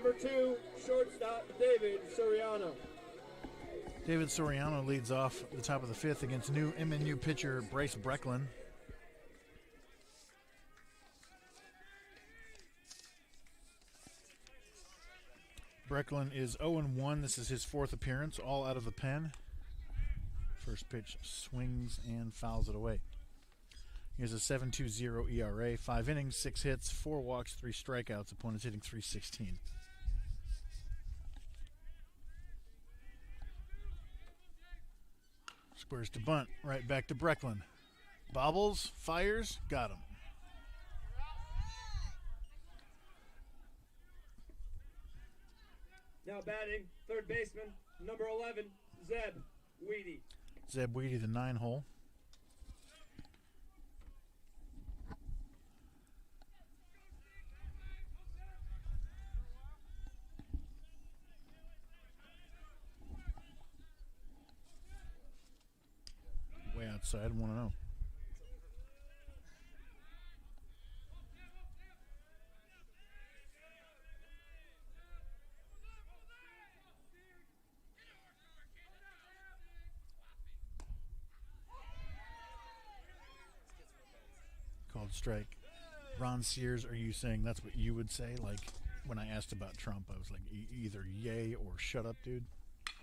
Number 2, shortstop David Soriano. David Soriano leads off the top of the fifth against new MNU pitcher Bryce Brecklin. Brecklin is 0-1. This is his fourth appearance, all out of the pen. First pitch swings and fouls it away. He has a 7.20 ERA, 5 innings, 6 hits, 4 walks, 3 strikeouts. Opponents hitting .316. Squares to bunt, right back to Brecklin. Bobbles, fires, got him. Now batting, third baseman, number 11, Zeb Weedy. Zeb Weedy, the 9-hole. Way outside, 1-0. Called strike. Ron Sears, are you saying that's what you would say? Like when I asked about Trump, I was like, either yay or shut up, dude.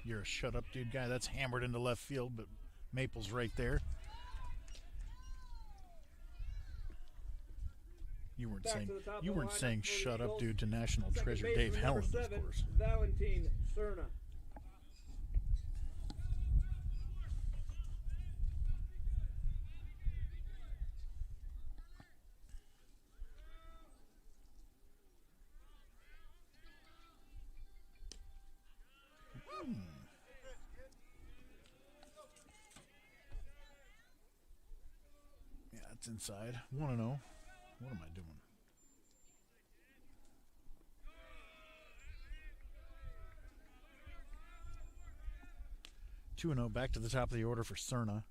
You're a shut up, dude guy. That's hammered into left field, but Maple's right there. You weren't saying shut up, dude, to National Treasure Dave Helen, of course. Valentin Cerna. Yeah, it's inside. 1-0. What am I doing? Two and 0, back to the top of the order for Cerna.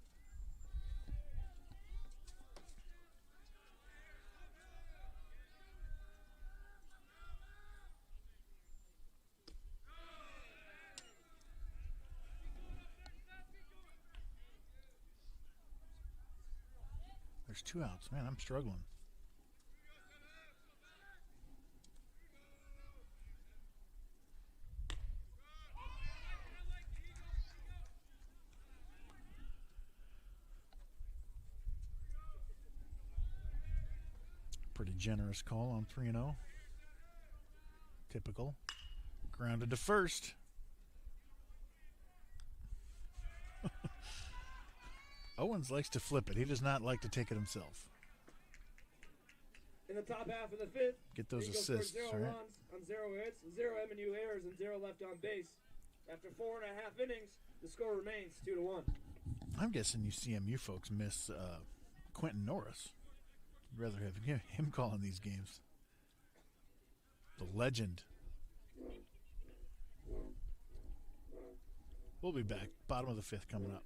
There's 2 outs. Man, I'm struggling. Pretty generous call on 3-0. Typical. Grounded to first. Owens likes to flip it. He does not like to take it himself. In the top half of the fifth, get those assists, 0 right? runs on 0 hits, 0 MNU errors, and 0 left on base. After 4.5 innings, the score remains 2-1. I'm guessing you CMU folks miss Quentin Norris. I'd rather have him calling these games. The legend. We'll be back. Bottom of the fifth coming up.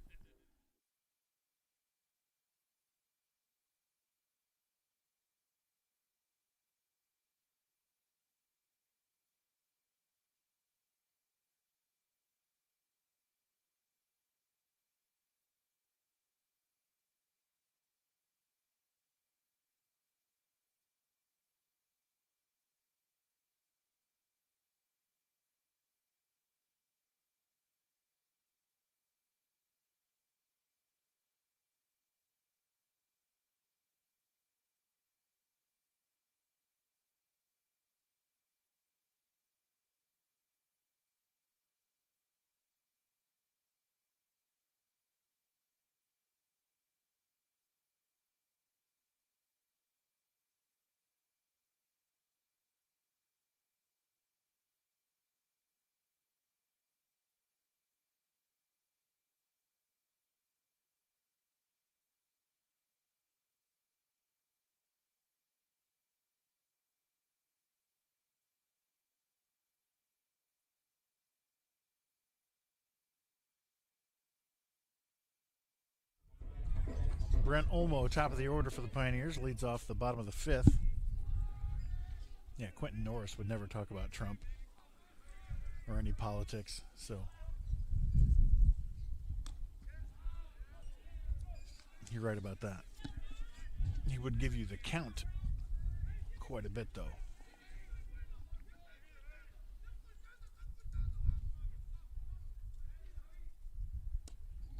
Brent Olmo, top of the order for the Pioneers, leads off the bottom of the fifth. Yeah, Quentin Norris would never talk about Trump. or any politics. So you're right about that. He would give you the count quite a bit, though.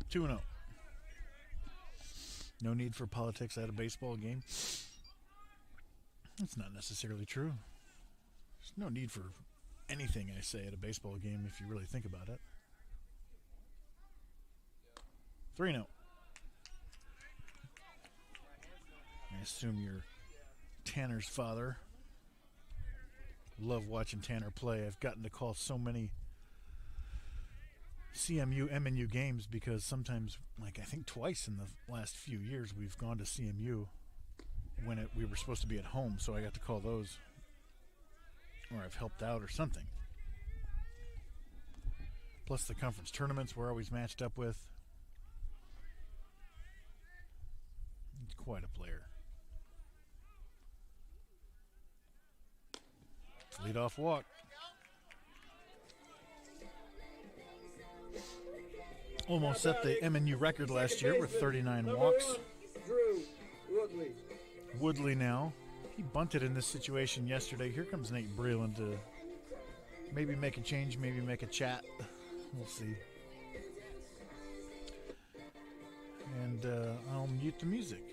Two and 0. No need for politics at a baseball game. That's not necessarily true. There's no need for anything I say at a baseball game if you really think about it. 3-0. I assume you're Tanner's father. Love watching Tanner play. I've gotten to call so many CMU, MNU games because sometimes, like I think twice in the last few years, we've gone to CMU when we were supposed to be at home, so I got to call those, or I've helped out or something. Plus the conference tournaments we're always matched up with. He's quite a player. Leadoff walk. Almost set the MNU record last year with 39 walks. Drew Woodley. Woodley now. He bunted in this situation yesterday. Here comes Nate Breland to maybe make a change, maybe make a chat. We'll see. And I'll mute the music.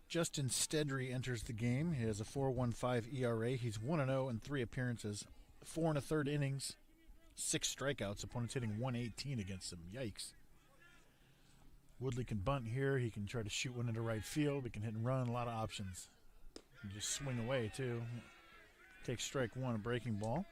Justin Stedry enters the game. He has a 4.15 ERA. He's 1-0 in 3 appearances, 4 1/3 innings, 6 strikeouts. Opponents hitting 118 against him. Yikes. Woodley can bunt here. He can try to shoot one into right field. He can hit and run. A lot of options. He can just swing away, too. Take strike one, a breaking ball.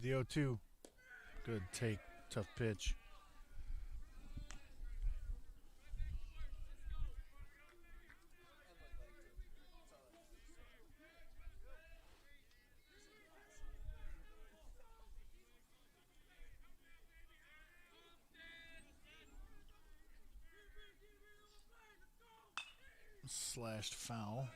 The 0-2. Good take. Tough pitch. slashed foul.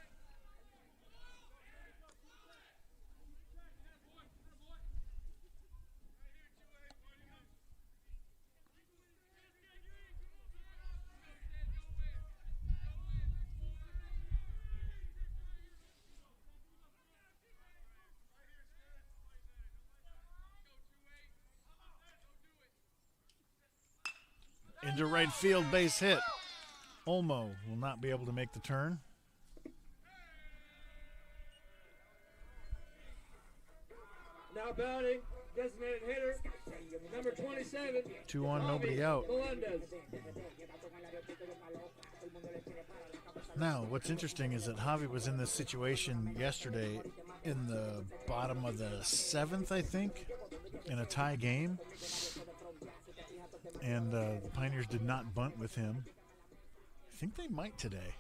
Into right field, base hit. Olmo will not be able to make the turn. Now batting, designated hitter, number 27. 2 on, nobody out. Melendez. Now, what's interesting is that Javi was in this situation yesterday in the bottom of the 7th, I think, in a tie game. And the Pioneers did not bunt with him. I think they might today.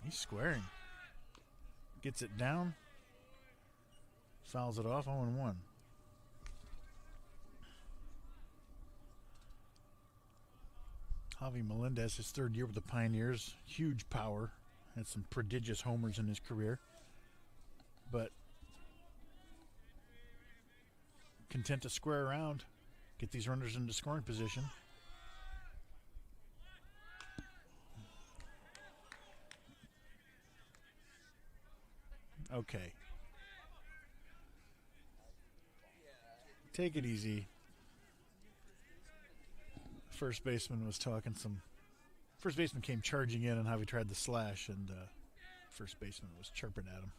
He's squaring. Gets it down. Fouls it off, 0-1. Javi Melendez, his 3rd year with the Pioneers. Huge power. Had some prodigious homers in his career. But content to square around. Get these runners into scoring position. Okay. Take it easy. First baseman was talking some. First baseman came charging in, and Javi tried the slash, and first baseman was chirping at him.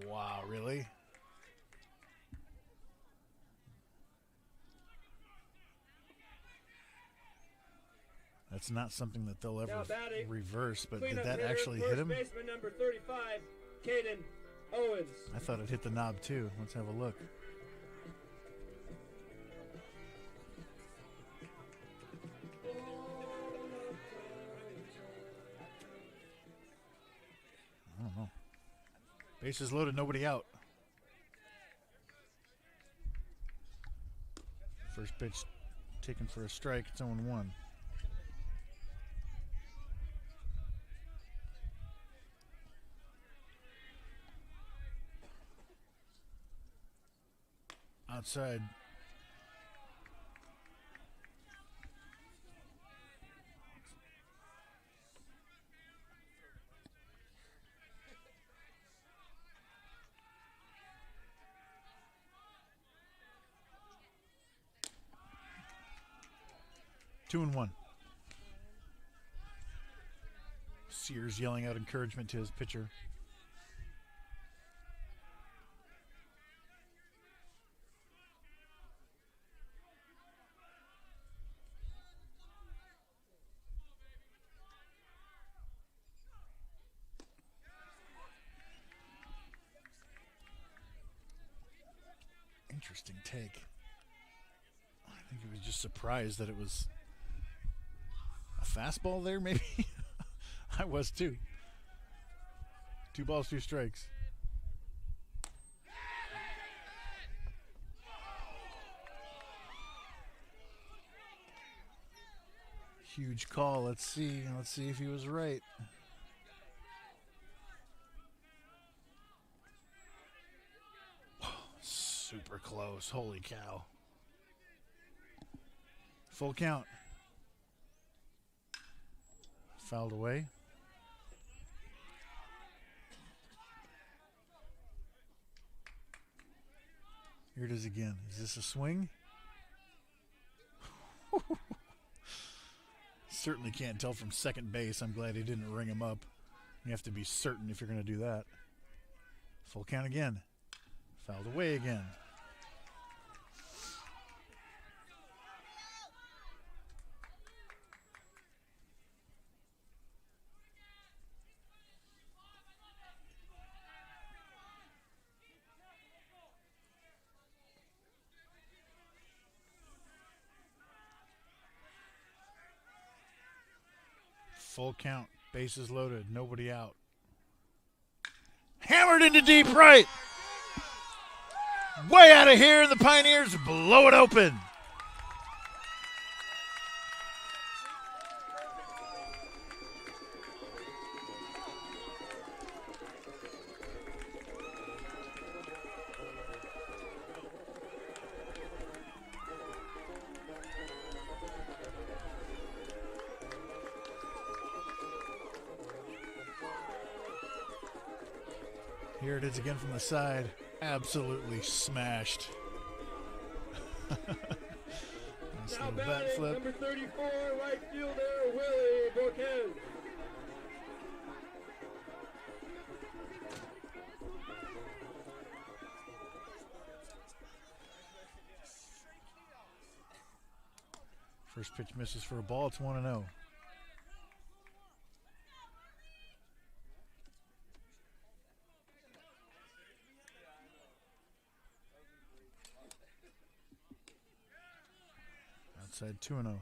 Wow, really? That's not something that they'll ever reverse, but did that actually hit him? First baseman number 35, Caden Owens. I thought it hit the knob too. Let's have a look. I don't know. Bases loaded, nobody out. First pitch taken for a strike. It's 0-1. Outside. Two and one. Sears yelling out encouragement to his pitcher. Interesting take. I think he was just surprised that it was a fastball there, maybe. I was too. 2 balls, 2 strikes. Huge call. Let's see. Let's see if he was right. Super close. Holy cow. Full count. Fouled away. Here it is again. Is this a swing? Certainly can't tell from second base. I'm glad he didn't ring him up. You have to be certain if you're going to do that. Full count again. Fouled away again. Full count. Bases loaded. Nobody out. Hammered into deep right. Way out of here, and the Pioneers blow it open. Here it is again from the side. Absolutely smashed. Nice Now little bat batting, flip. number 34, right fielder, Willie Boquez. First pitch misses for a ball. It's 1-0. Outside 2-0.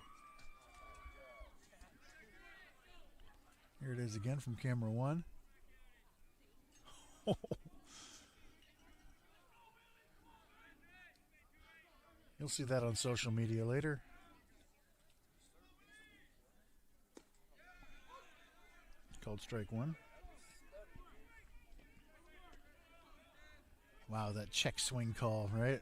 Here it is again from camera one. You'll see that on social media later. Called strike one. Wow, that check swing call, right?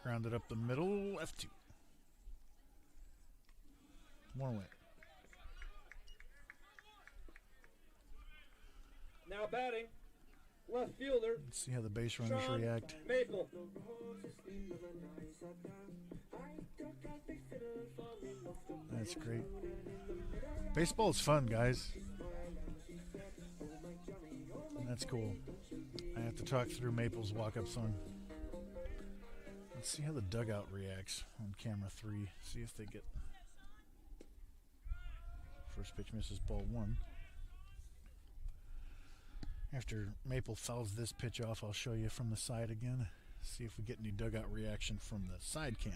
Grounded up the middle, F2. One away. Now batting, left fielder. Let's see how the base runners Sean react. Maple. That's great. Baseball is fun, guys. That's cool. I have to talk through Maple's walk-up song. Let's see how the dugout reacts on camera 3. See if they get... First pitch misses, ball 1. After Maple fouls this pitch off, I'll show you from the side again. See if we get any dugout reaction from the side cam.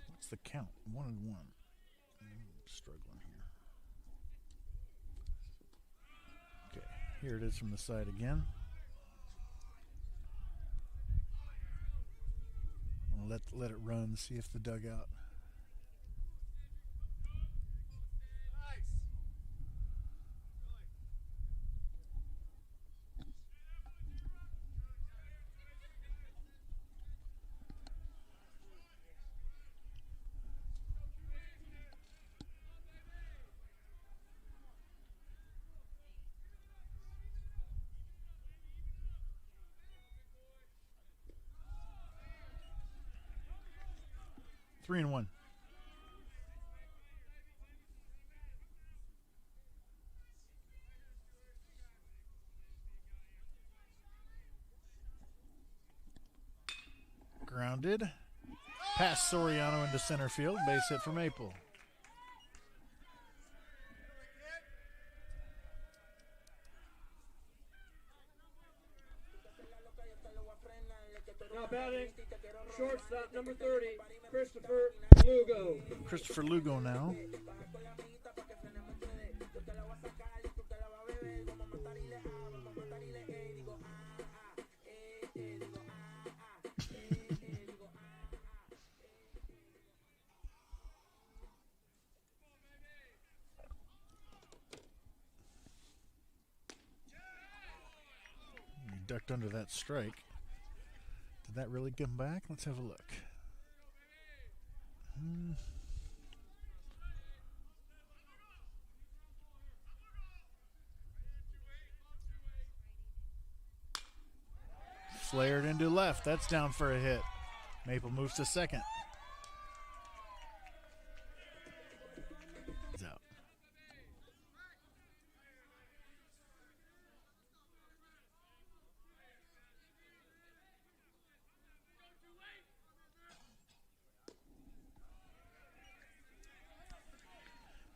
What's the count? 1-1. I'm struggling here. Okay, here it is from the side again. I'll let it run, see if the dugout. Three and 1. Grounded. Past Soriano into center field. Base hit for Maple. Now batting, shortstop number 30, Christopher Lugo. Christopher Lugo now. He ducked under that strike. Did that really come back? Let's have a look. Flared into left. That's down for a hit. Maple moves to second. He's out.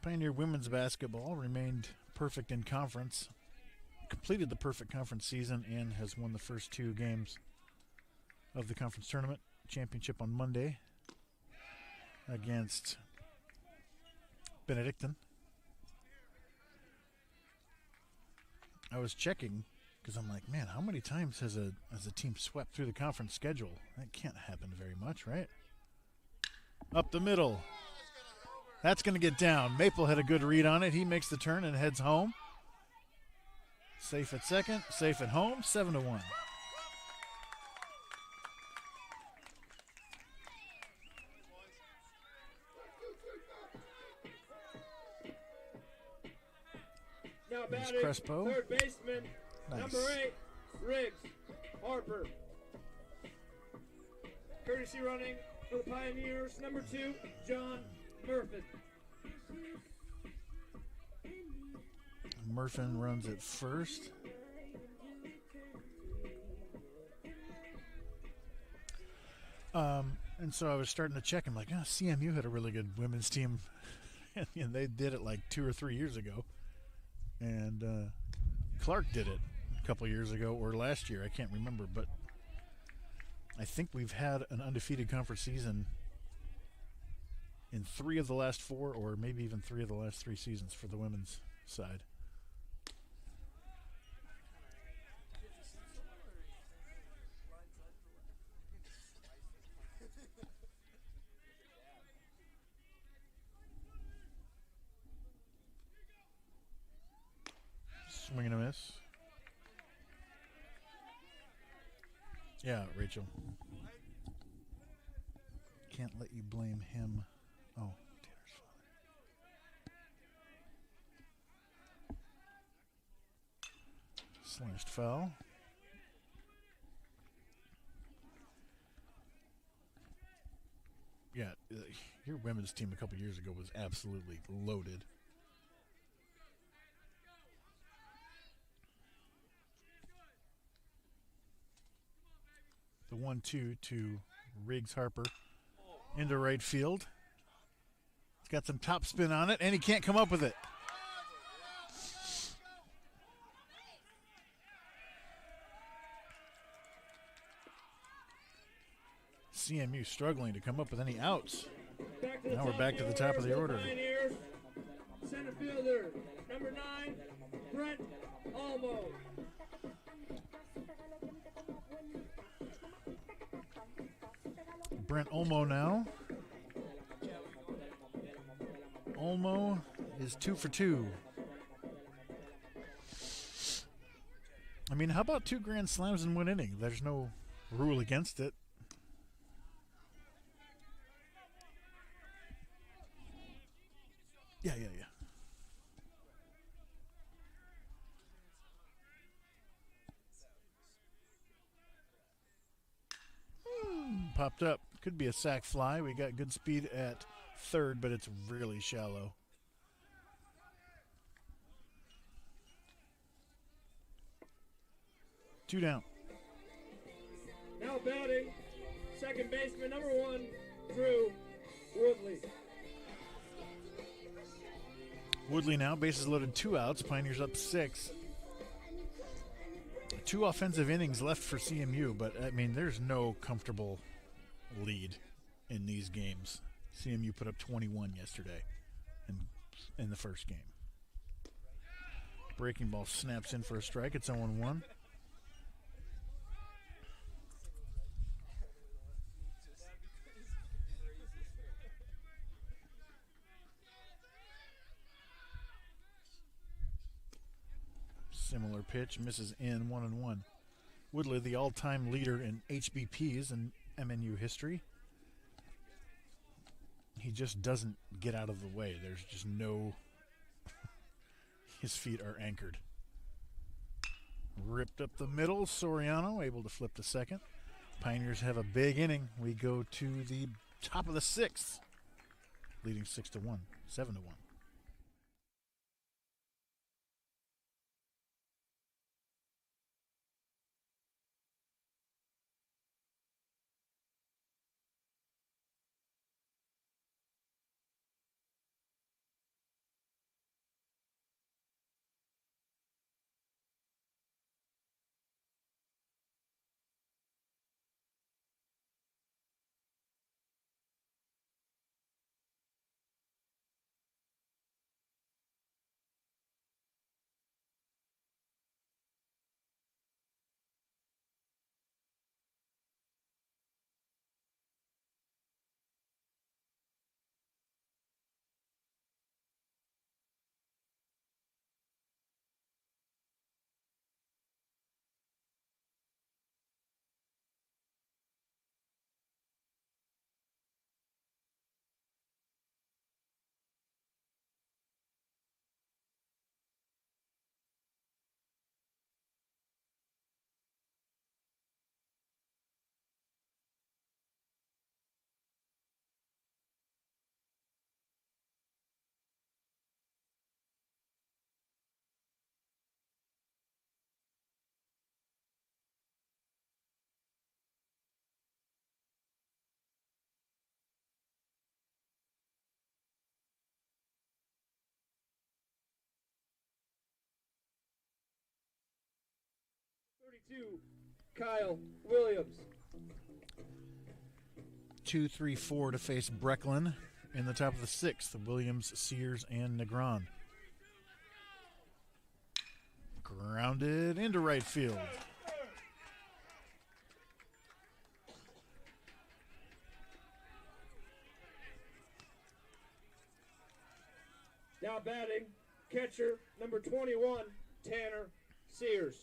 Pioneer women's basketball remained perfect in conference, completed the perfect conference season, and has won the first 2 games of the conference tournament. Championship on Monday against Benedictine. I was checking because I'm like, man, how many times has a team swept through the conference schedule? That can't happen very much, right? Up the middle. That's going to get down. Maple had a good read on it. He makes the turn and heads home. Safe at second, safe at home, 7-1. Now There's batting, Crespo. third baseman, Nice. number 8, Riggs Harper. Courtesy running for the Pioneers, number 2, John Murphy. Murphin runs at first. And so I was starting to check. I'm like, oh, CMU had a really good women's team. And they did it like 2 or 3 years ago. And Clark did it a couple years ago or last year. I can't remember. But I think we've had an undefeated conference season in 3 of the last 4 or maybe even 3 of the last 3 seasons for the women's side. Swing and a miss. Yeah, Rachel. Can't let you blame him. Oh, Tanner's father. Slashed foul. Yeah, your women's team a couple years ago was absolutely loaded. The 1-2 to Riggs Harper into right field. He's got some top spin on it, and he can't come up with it. CMU struggling to come up with any outs. Now we're back to the top of the order. Center fielder, number 9, Brent Olmo. Brent Olmo now. Olmo is 2 for 2. I mean, how about 2 grand slams in 1 inning? There's no rule against it. Yeah. Popped up. Could be a sac fly. We got good speed at third, but it's really shallow. Two down. Now batting, second baseman, number 1, Drew Woodley. Woodley now, bases loaded, 2 outs. Pioneers up 6. 2 offensive innings left for CMU, but I mean, there's no comfortable lead in these games. CMU put up 21 yesterday in the first game. Breaking ball snaps in for a strike. It's 0-1. Similar pitch, misses in, 1-1. Woodley, the all-time leader in HBPs in MNU history. He just doesn't get out of the way. There's just no... His feet are anchored. Ripped up the middle. Soriano able to flip to second. Pioneers have a big inning. We go to the top of the 6th, leading 6-1, 7-1. 32, Kyle Williams. 2-3-4 to face Brecklin in the top of the sixth. Williams, Sears, and Negron. Grounded into right field. Now batting, catcher, number 21, Tanner Sears.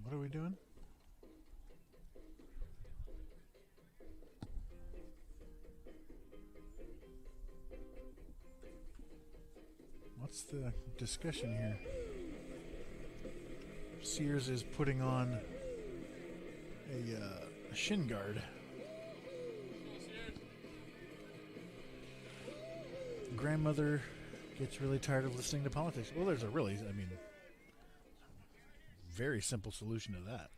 What are we doing? What's the discussion here? Sears is putting on a shin guard. Grandmother gets really tired of listening to politics. Well, there's a really, very simple solution to that.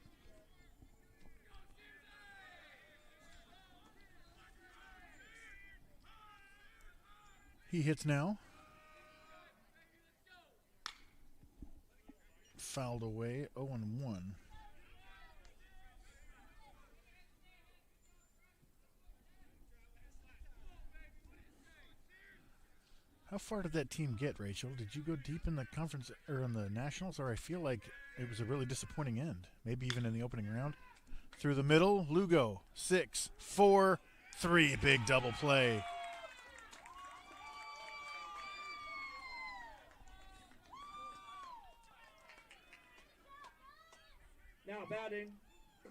He hits now. Fouled away, 0-1. How far did that team get, Rachel? Did you go deep in the conference or in the nationals? Or I feel like it was a really disappointing end. Maybe even in the opening round. Through the middle, Lugo, 6-4-3, big double play. Now batting,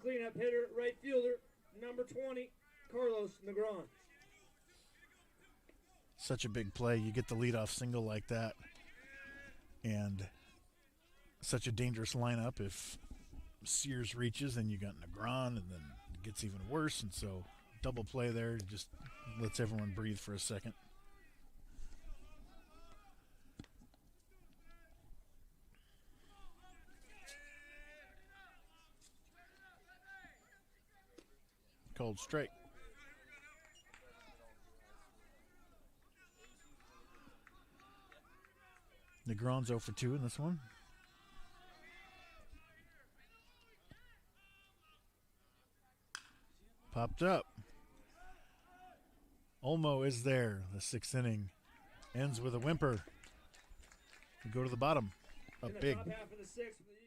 cleanup hitter, right fielder, number 20, Carlos Negron. Such a big play. You get the leadoff single like that. And such a dangerous lineup. If Sears reaches, then you got Negron, and then it gets even worse. And so double play there just lets everyone breathe for a second. Called strike. Negron's 0 for 2 in this one. Popped up. Olmo is there. The sixth inning ends with a whimper. We go to the bottom. Up big. Top half of the sixth for the Eagles.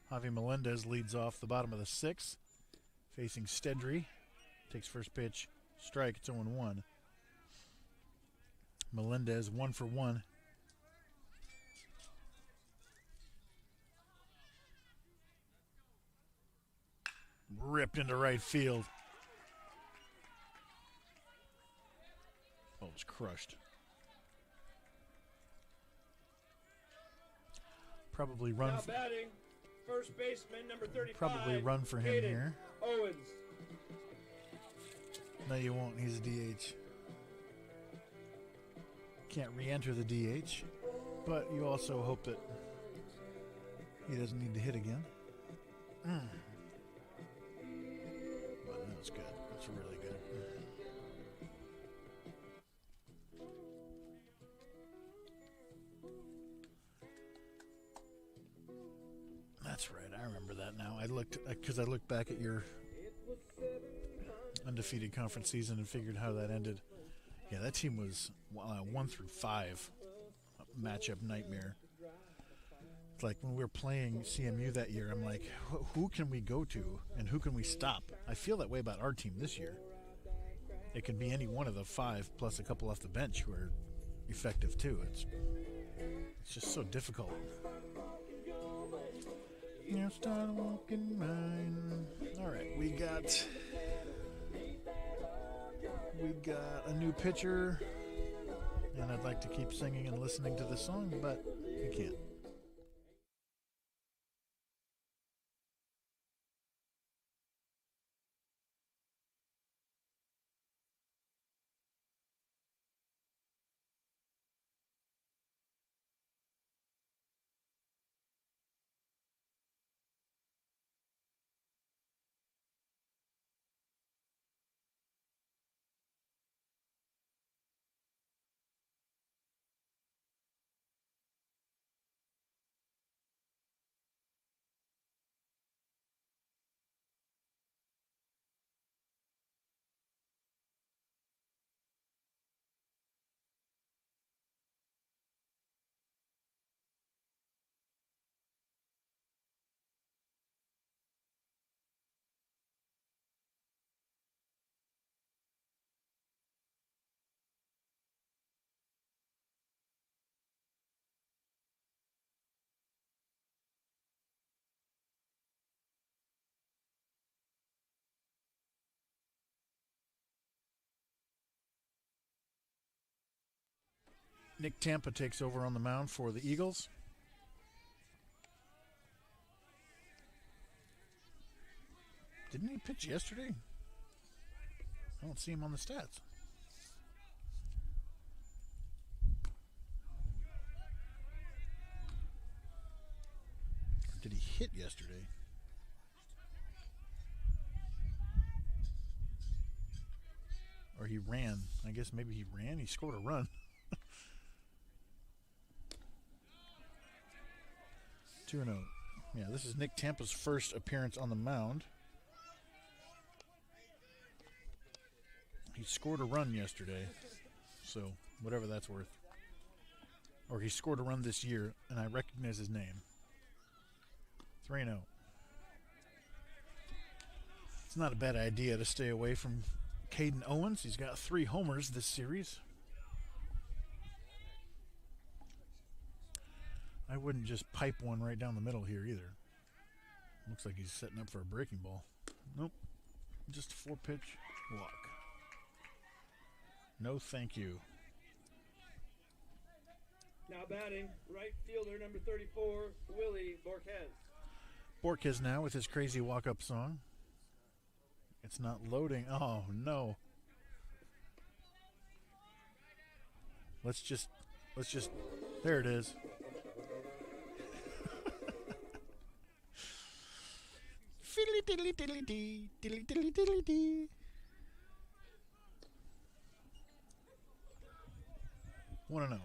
Javi Melendez leads off the bottom of the sixth. facing Stedry. Takes first pitch. Strike. It's 0-1. Melendez 1 for 1. Ripped into right field. Oh, it was crushed. Probably run. Now batting, first baseman number 35. Probably run for him Caden here. Owens. No, you won't. He's a DH. Can't re-enter the DH, but you also hope that he doesn't need to hit again. But that was good. That's really good. That's right. I remember that now. I looked back at your undefeated conference season and figured how that ended. Yeah, that team was 1 through 5 matchup nightmare. It's like when we were playing CMU that year, I'm like, who can we go to and who can we stop? I feel that way about our team this year. It can be any one of the 5 plus a couple off the bench who are effective too. It's just so difficult. You start walking mine. All right, we got a new pitcher, and I'd like to keep singing and listening to the song, but we can't. Nick Tampa takes over on the mound for the Eagles. Didn't he pitch yesterday? I don't see him on the stats. Or did he hit yesterday? Or he ran. I guess maybe he ran. He scored a run. 2-0. Yeah, this is Nick Tampa's first appearance on the mound. He scored a run yesterday, so whatever that's worth. Or he scored a run this year, and I recognize his name. 3-0. It's not a bad idea to stay away from Caden Owens. He's got 3 homers this series. I wouldn't just pipe one right down the middle here either. Looks like he's setting up for a breaking ball. Nope. Just a 4-pitch walk. No thank you. Now batting, right fielder number 34, Willie Borquez. Borquez now with his crazy walk-up song. It's not loading. Oh, no. Let's just, there it is. Fiddly diddly diddly dee, diddly diddly diddly dee. 1-0.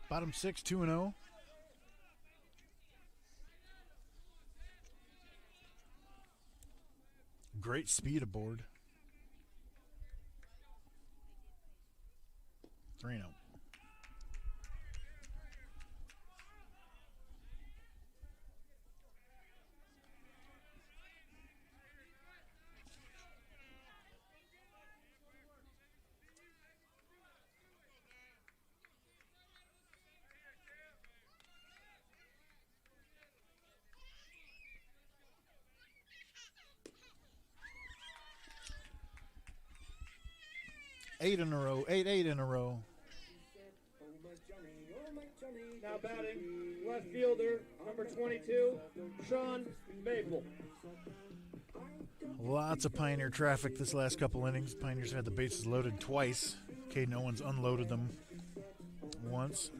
Bottom 6, 2-0. great speed aboard. 3-0. Eight in a row. Eight in a row. Now batting, left fielder, number 22, Sean Maple. Lots of Pioneer traffic this last couple innings. Pioneers have had the bases loaded twice. Caden Owens unloaded them once.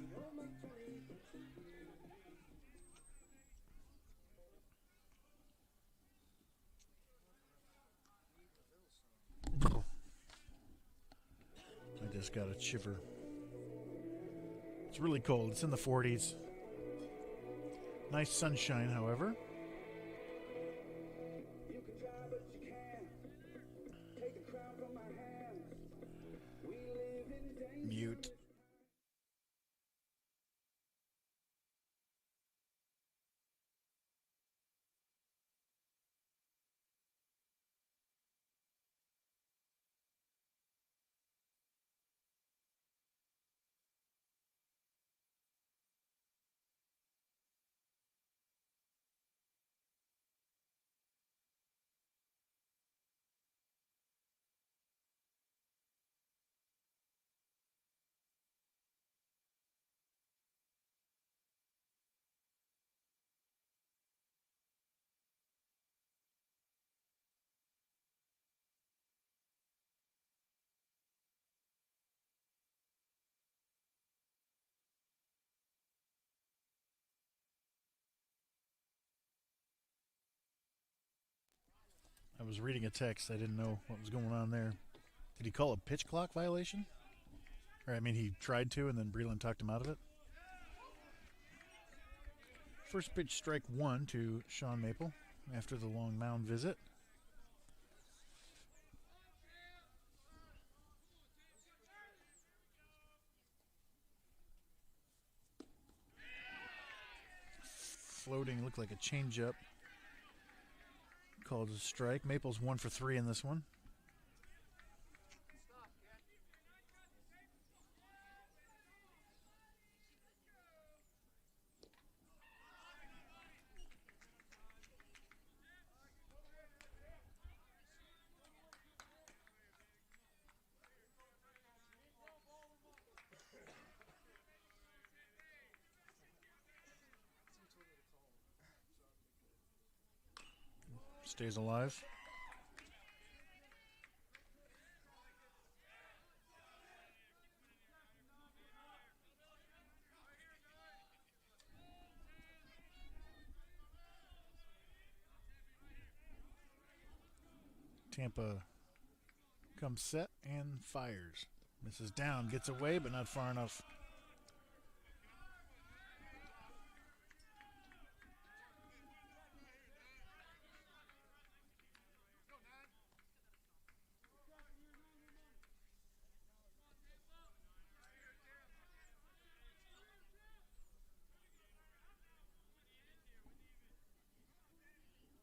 I just got a shiver. It's really cold. It's in the 40s. Nice sunshine, however. Mute. I was reading a text. I didn't know what was going on there. Did he call a pitch clock violation? Or, I mean, he tried to, and then Breland talked him out of it. First pitch, strike one to Sean Maple after the long mound visit. Floating, looked like a changeup. Called a strike. Maple's 1 for 3 in this one. Stays alive. Tampa comes set and fires. Misses down, gets away, but not far enough.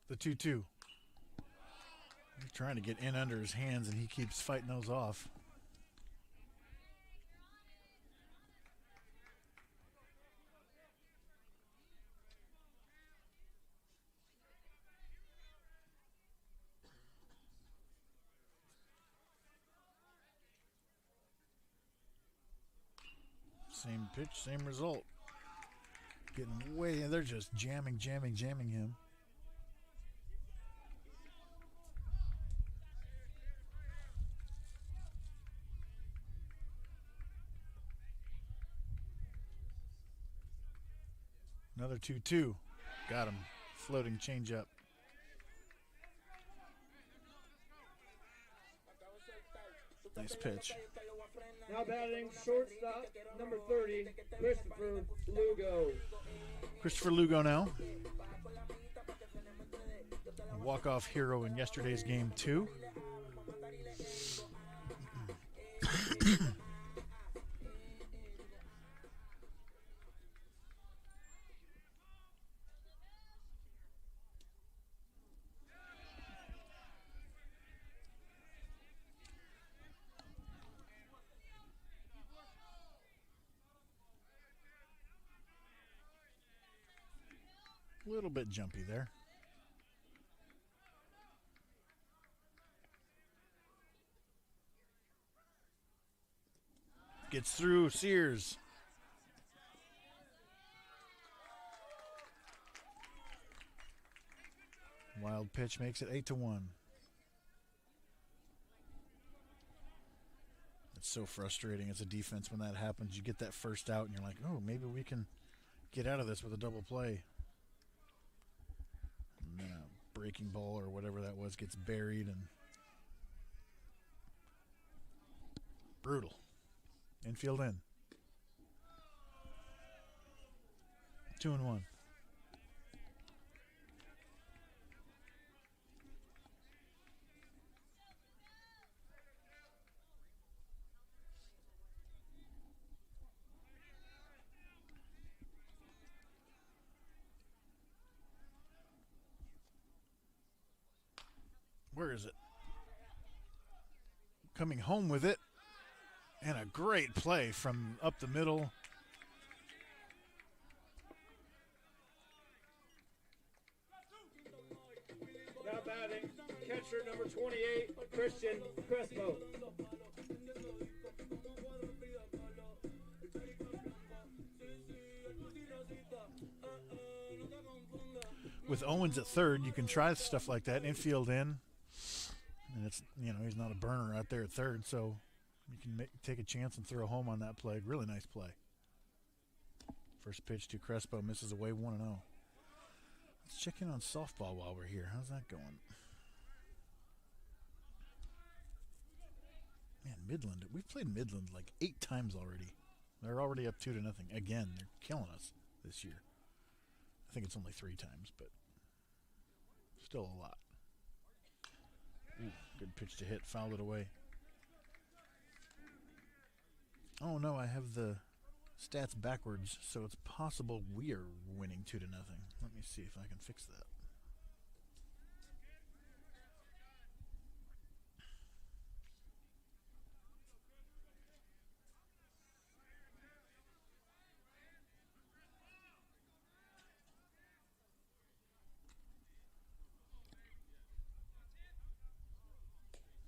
The 2-2. He's trying to get in under his hands, and he keeps fighting those off. Same pitch, same result. Getting way, they're just jamming him. Another 2-2. Got him. Floating changeup. Nice pitch. Now batting shortstop, number 30, Christopher Lugo. Christopher Lugo now. walk-off hero in yesterday's game, too. A little bit jumpy there. Gets through Sears. Wild pitch makes it 8-1. It's so frustrating as a defense when that happens. You get that first out and you're like, oh, maybe we can get out of this with a double play. And then a breaking ball or whatever that was gets buried and brutal. Infield in. 2-1. Where is it? Coming home with it. And a great play from up the middle. Now batting, catcher number 28, Christian Crespo. With Owens at third, you can try stuff like that, infield in. And it's, he's not a burner out there at third, so you can take a chance and throw home on that play. Really nice play. First pitch to Crespo, misses away 1-0. Let's check in on softball while we're here. How's that going? Man, Midland. We've played Midland like 8 times already. They're already up 2-0. Again, they're killing us this year. I think it's only 3 times, but still a lot. Ooh, good pitch to hit. Fouled it away. Oh, no, I have the stats backwards, so it's possible we are winning 2-0. Let me see if I can fix that.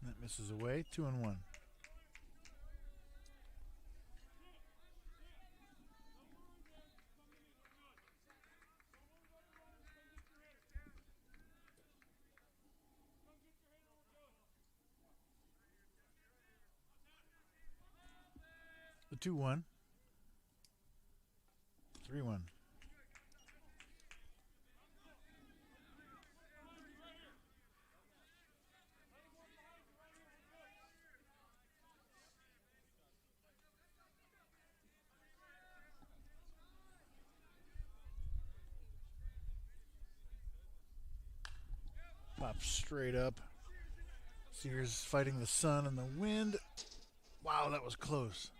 That misses away. 2-1. The 2-1. 3-1. Pops straight up. Sears fighting the sun and the wind. Wow, that was close.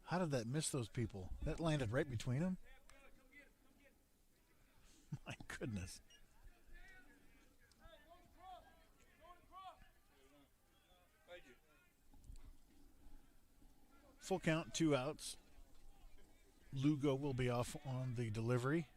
How did that miss those people? That landed right between them? My goodness. Full count, 2 outs. Lugo will be off on the delivery.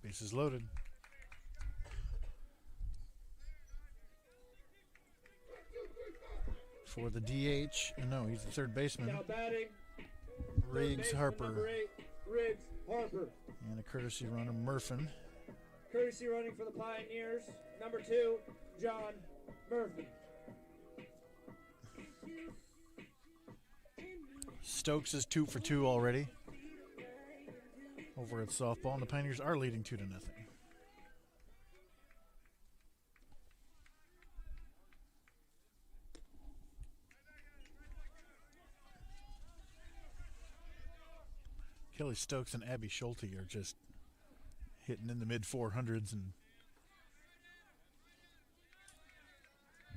Bases loaded. For the DH, no, he's the third baseman. Now batting, Riggs Harper. Number 8, Riggs Harper. And a courtesy runner, Murphin. Courtesy running for the Pioneers, number 2, John Murphy. Stokes is 2 for 2 already over at softball, and the Pioneers are leading 2-0. Kelly Stokes and Abby Schulte are just hitting in the mid 400s and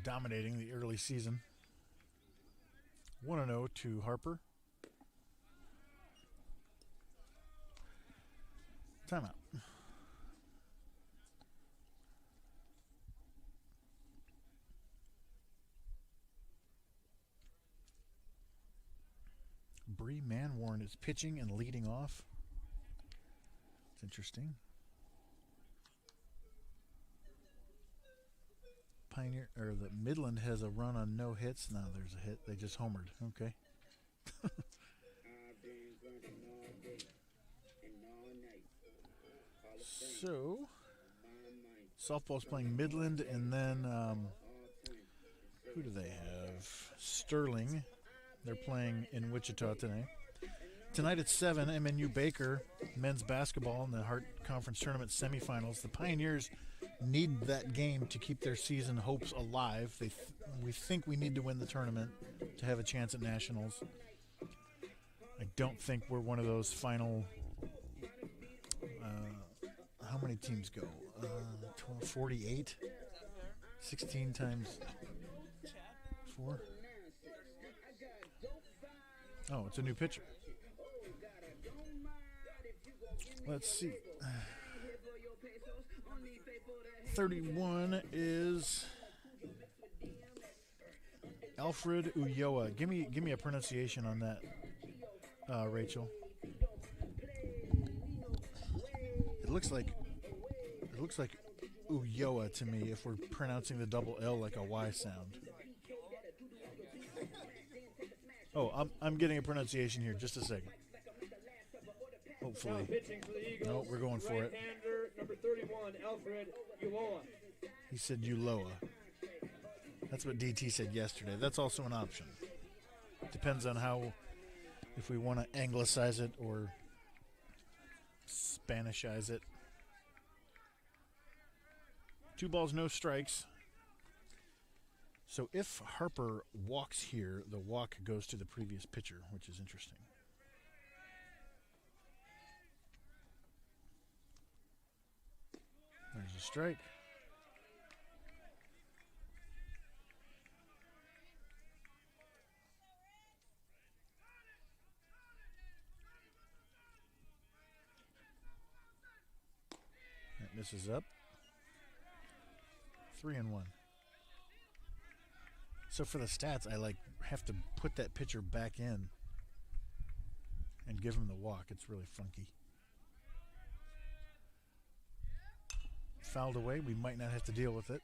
dominating the early season. 1-0 to Harper. Timeout. Bree Manwarn is pitching and leading off. It's interesting. Pioneer or the Midland has a run on no hits. Now there's a hit. They just homered. Okay. So softball's playing Midland, and then who do they have? Sterling. They're playing in Wichita today. Tonight at 7, MNU Baker men's basketball in the Hart Conference Tournament semifinals. The Pioneers need that game to keep their season hopes alive. We think we need to win the tournament to have a chance at nationals. I don't think we're one of those final. How many teams go? 48? 16 times 4? Oh, it's a new pitcher. Let's see. 31 is Alfred Ulloa. Give me a pronunciation on that, Rachel. It looks like Ulloa to me if we're pronouncing the double L like a Y sound. Oh, I'm getting a pronunciation here. Just a second. Hopefully. No, we're going for it. Number 31, Alfred Ulloa. He said Ulloa. That's what DT said yesterday. That's also an option. Depends on if we want to anglicize it or Spanishize it. 2 balls, no strikes. So if Harper walks here, the walk goes to the previous pitcher, which is interesting. There's a strike. That misses up. 3-1. So for the stats, I have to put that pitcher back in and give him the walk. It's really funky. Fouled away. We might not have to deal with it.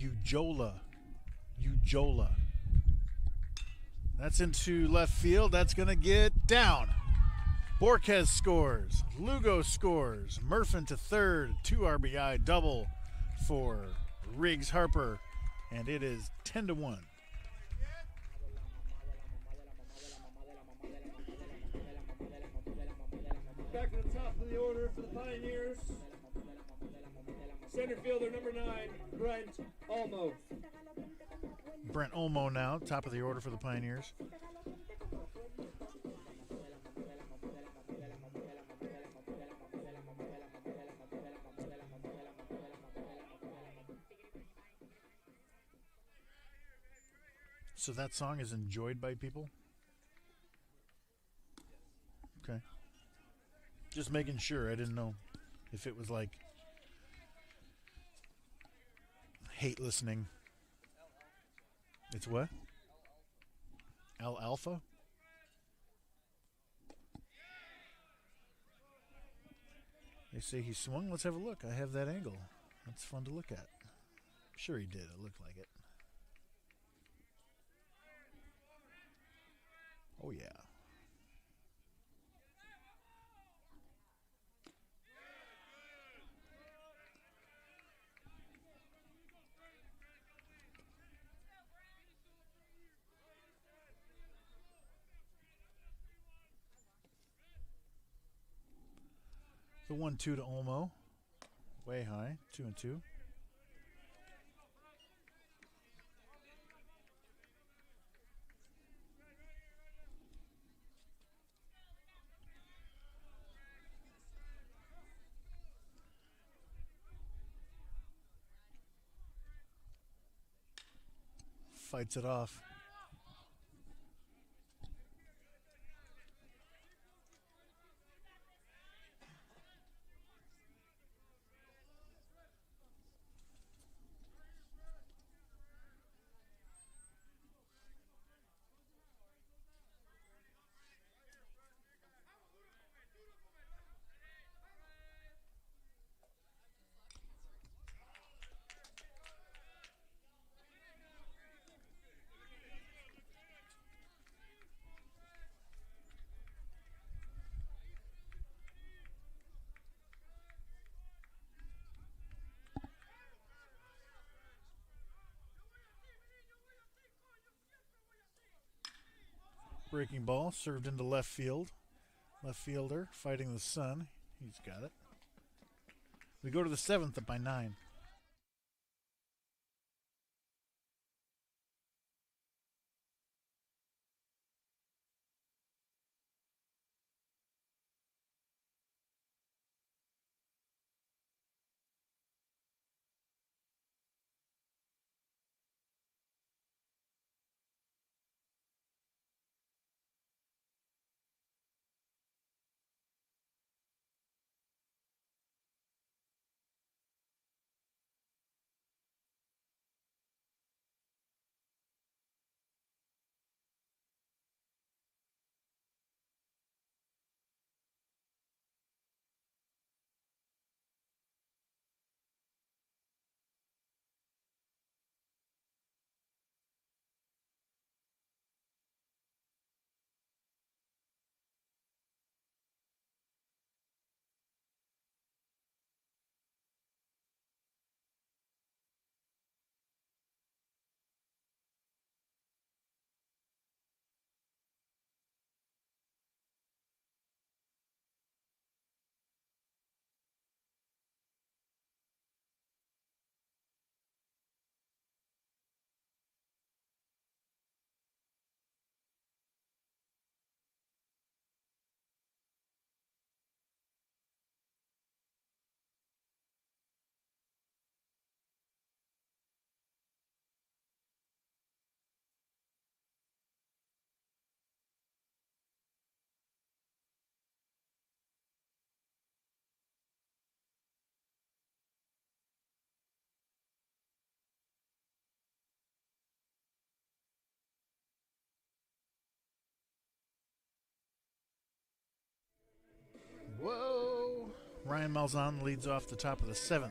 Ujola. That's into left field. That's going to get down. Borquez scores. Lugo scores. Murfin to third. 2 RBI double for Riggs Harper. And it is 10-1. Back to the top of the order for the Pioneers. Center fielder number 9, Brent Olmo. Brent Olmo now, top of the order for the Pioneers. So that song is enjoyed by people? Okay. Just making sure. I didn't know if it was like hate listening. It's what? Alpha? They say he swung. Let's have a look. I have that angle. That's fun to look at. Sure he did. It looked like it. Oh, yeah. The 1-2 to Olmo. way high, 2-2. Fights it off. Breaking ball served into left field. Left fielder fighting the sun. He's got it. We go to the 7th up by 9. Whoa! Ryan Malzahn leads off the top of the 7th.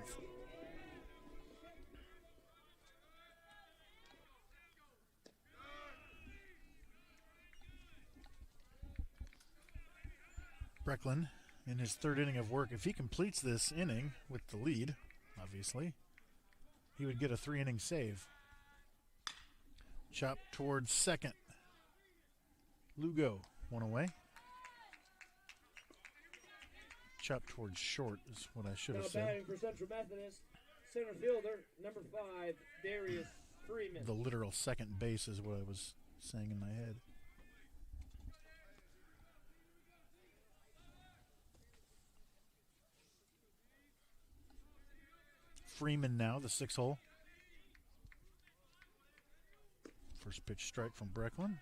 Brecklin in his 3rd inning of work. If he completes this inning with the lead, obviously, he would get a 3-inning save. Chop towards second. Lugo, one away. Chop towards short is what I should have said. Now batting for Central Methodist, center fielder, number 5, Darius Freeman. The literal second base is what I was saying in my head. Freeman now, the 6 hole. First pitch strike from Brecklin.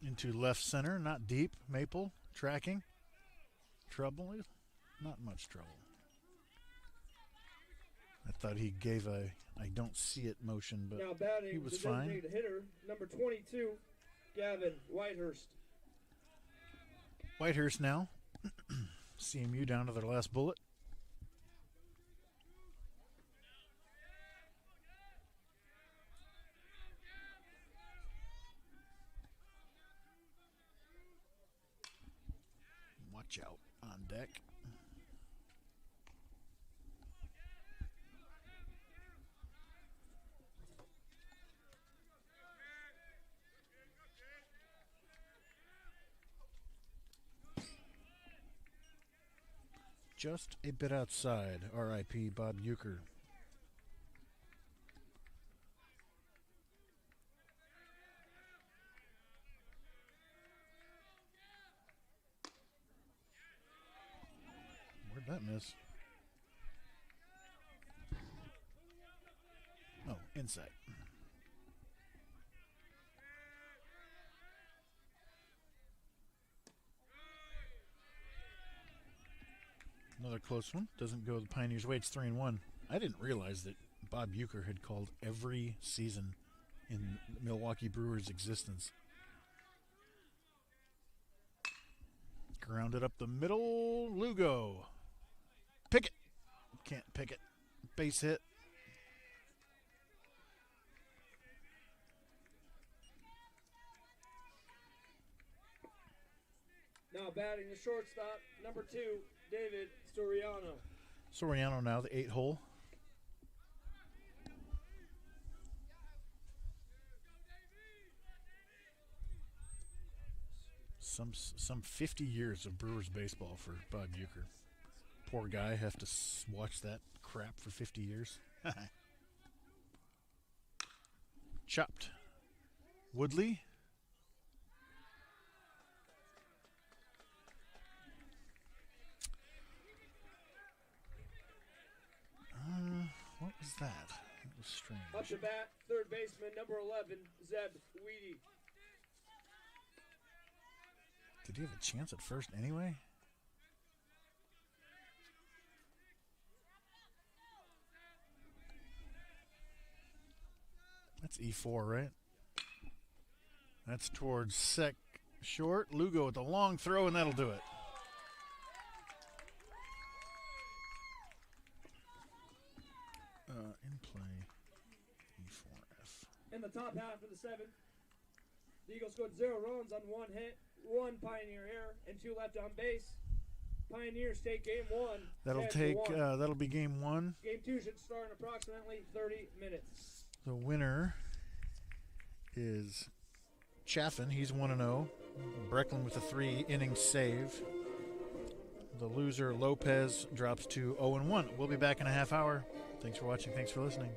Into left center, not deep. Maple tracking. Trouble? Not much trouble. I thought he gave a I don't see it motion, but now batting, he was the fine. designated hitter, number 22, Gavin Whitehurst. Whitehurst now. CMU down to their last bullet. Watch out on deck. just a bit outside. R.I.P. Bob Euchre. Where'd that miss? Oh, inside. Another close one. Doesn't go the Pioneers' way. It's 3-1. I didn't realize that Bob Euchre had called every season in Milwaukee Brewers' existence. Grounded up the middle. Lugo. Pick it. Can't pick it. Base hit. Now batting the shortstop, number 2, David Soriano. Soriano now, the 8-hole. Some 50 years of Brewers baseball for Bob Euchre. Poor guy, have to watch that crap for 50 years. Chopped. Woodley. What was that? That was strange. Up to bat, third baseman, number 11, Zeb Weedy. Did he have a chance at first anyway? That's E4, right? That's towards short. Lugo with a long throw, and that'll do it. In play, E4F. In the top half of the 7th, the Eagles scored 0 runs on 1 hit, 1 Pioneer error, and 2 left on base. Pioneers take game 1. That'll be game 1. Game 2 should start in approximately 30 minutes. The winner is Chaffin. He's 1-0. Brecklin with a 3-inning save. The loser, Lopez, drops to 0-1. We'll be back in a half hour. Thanks for watching. Thanks for listening.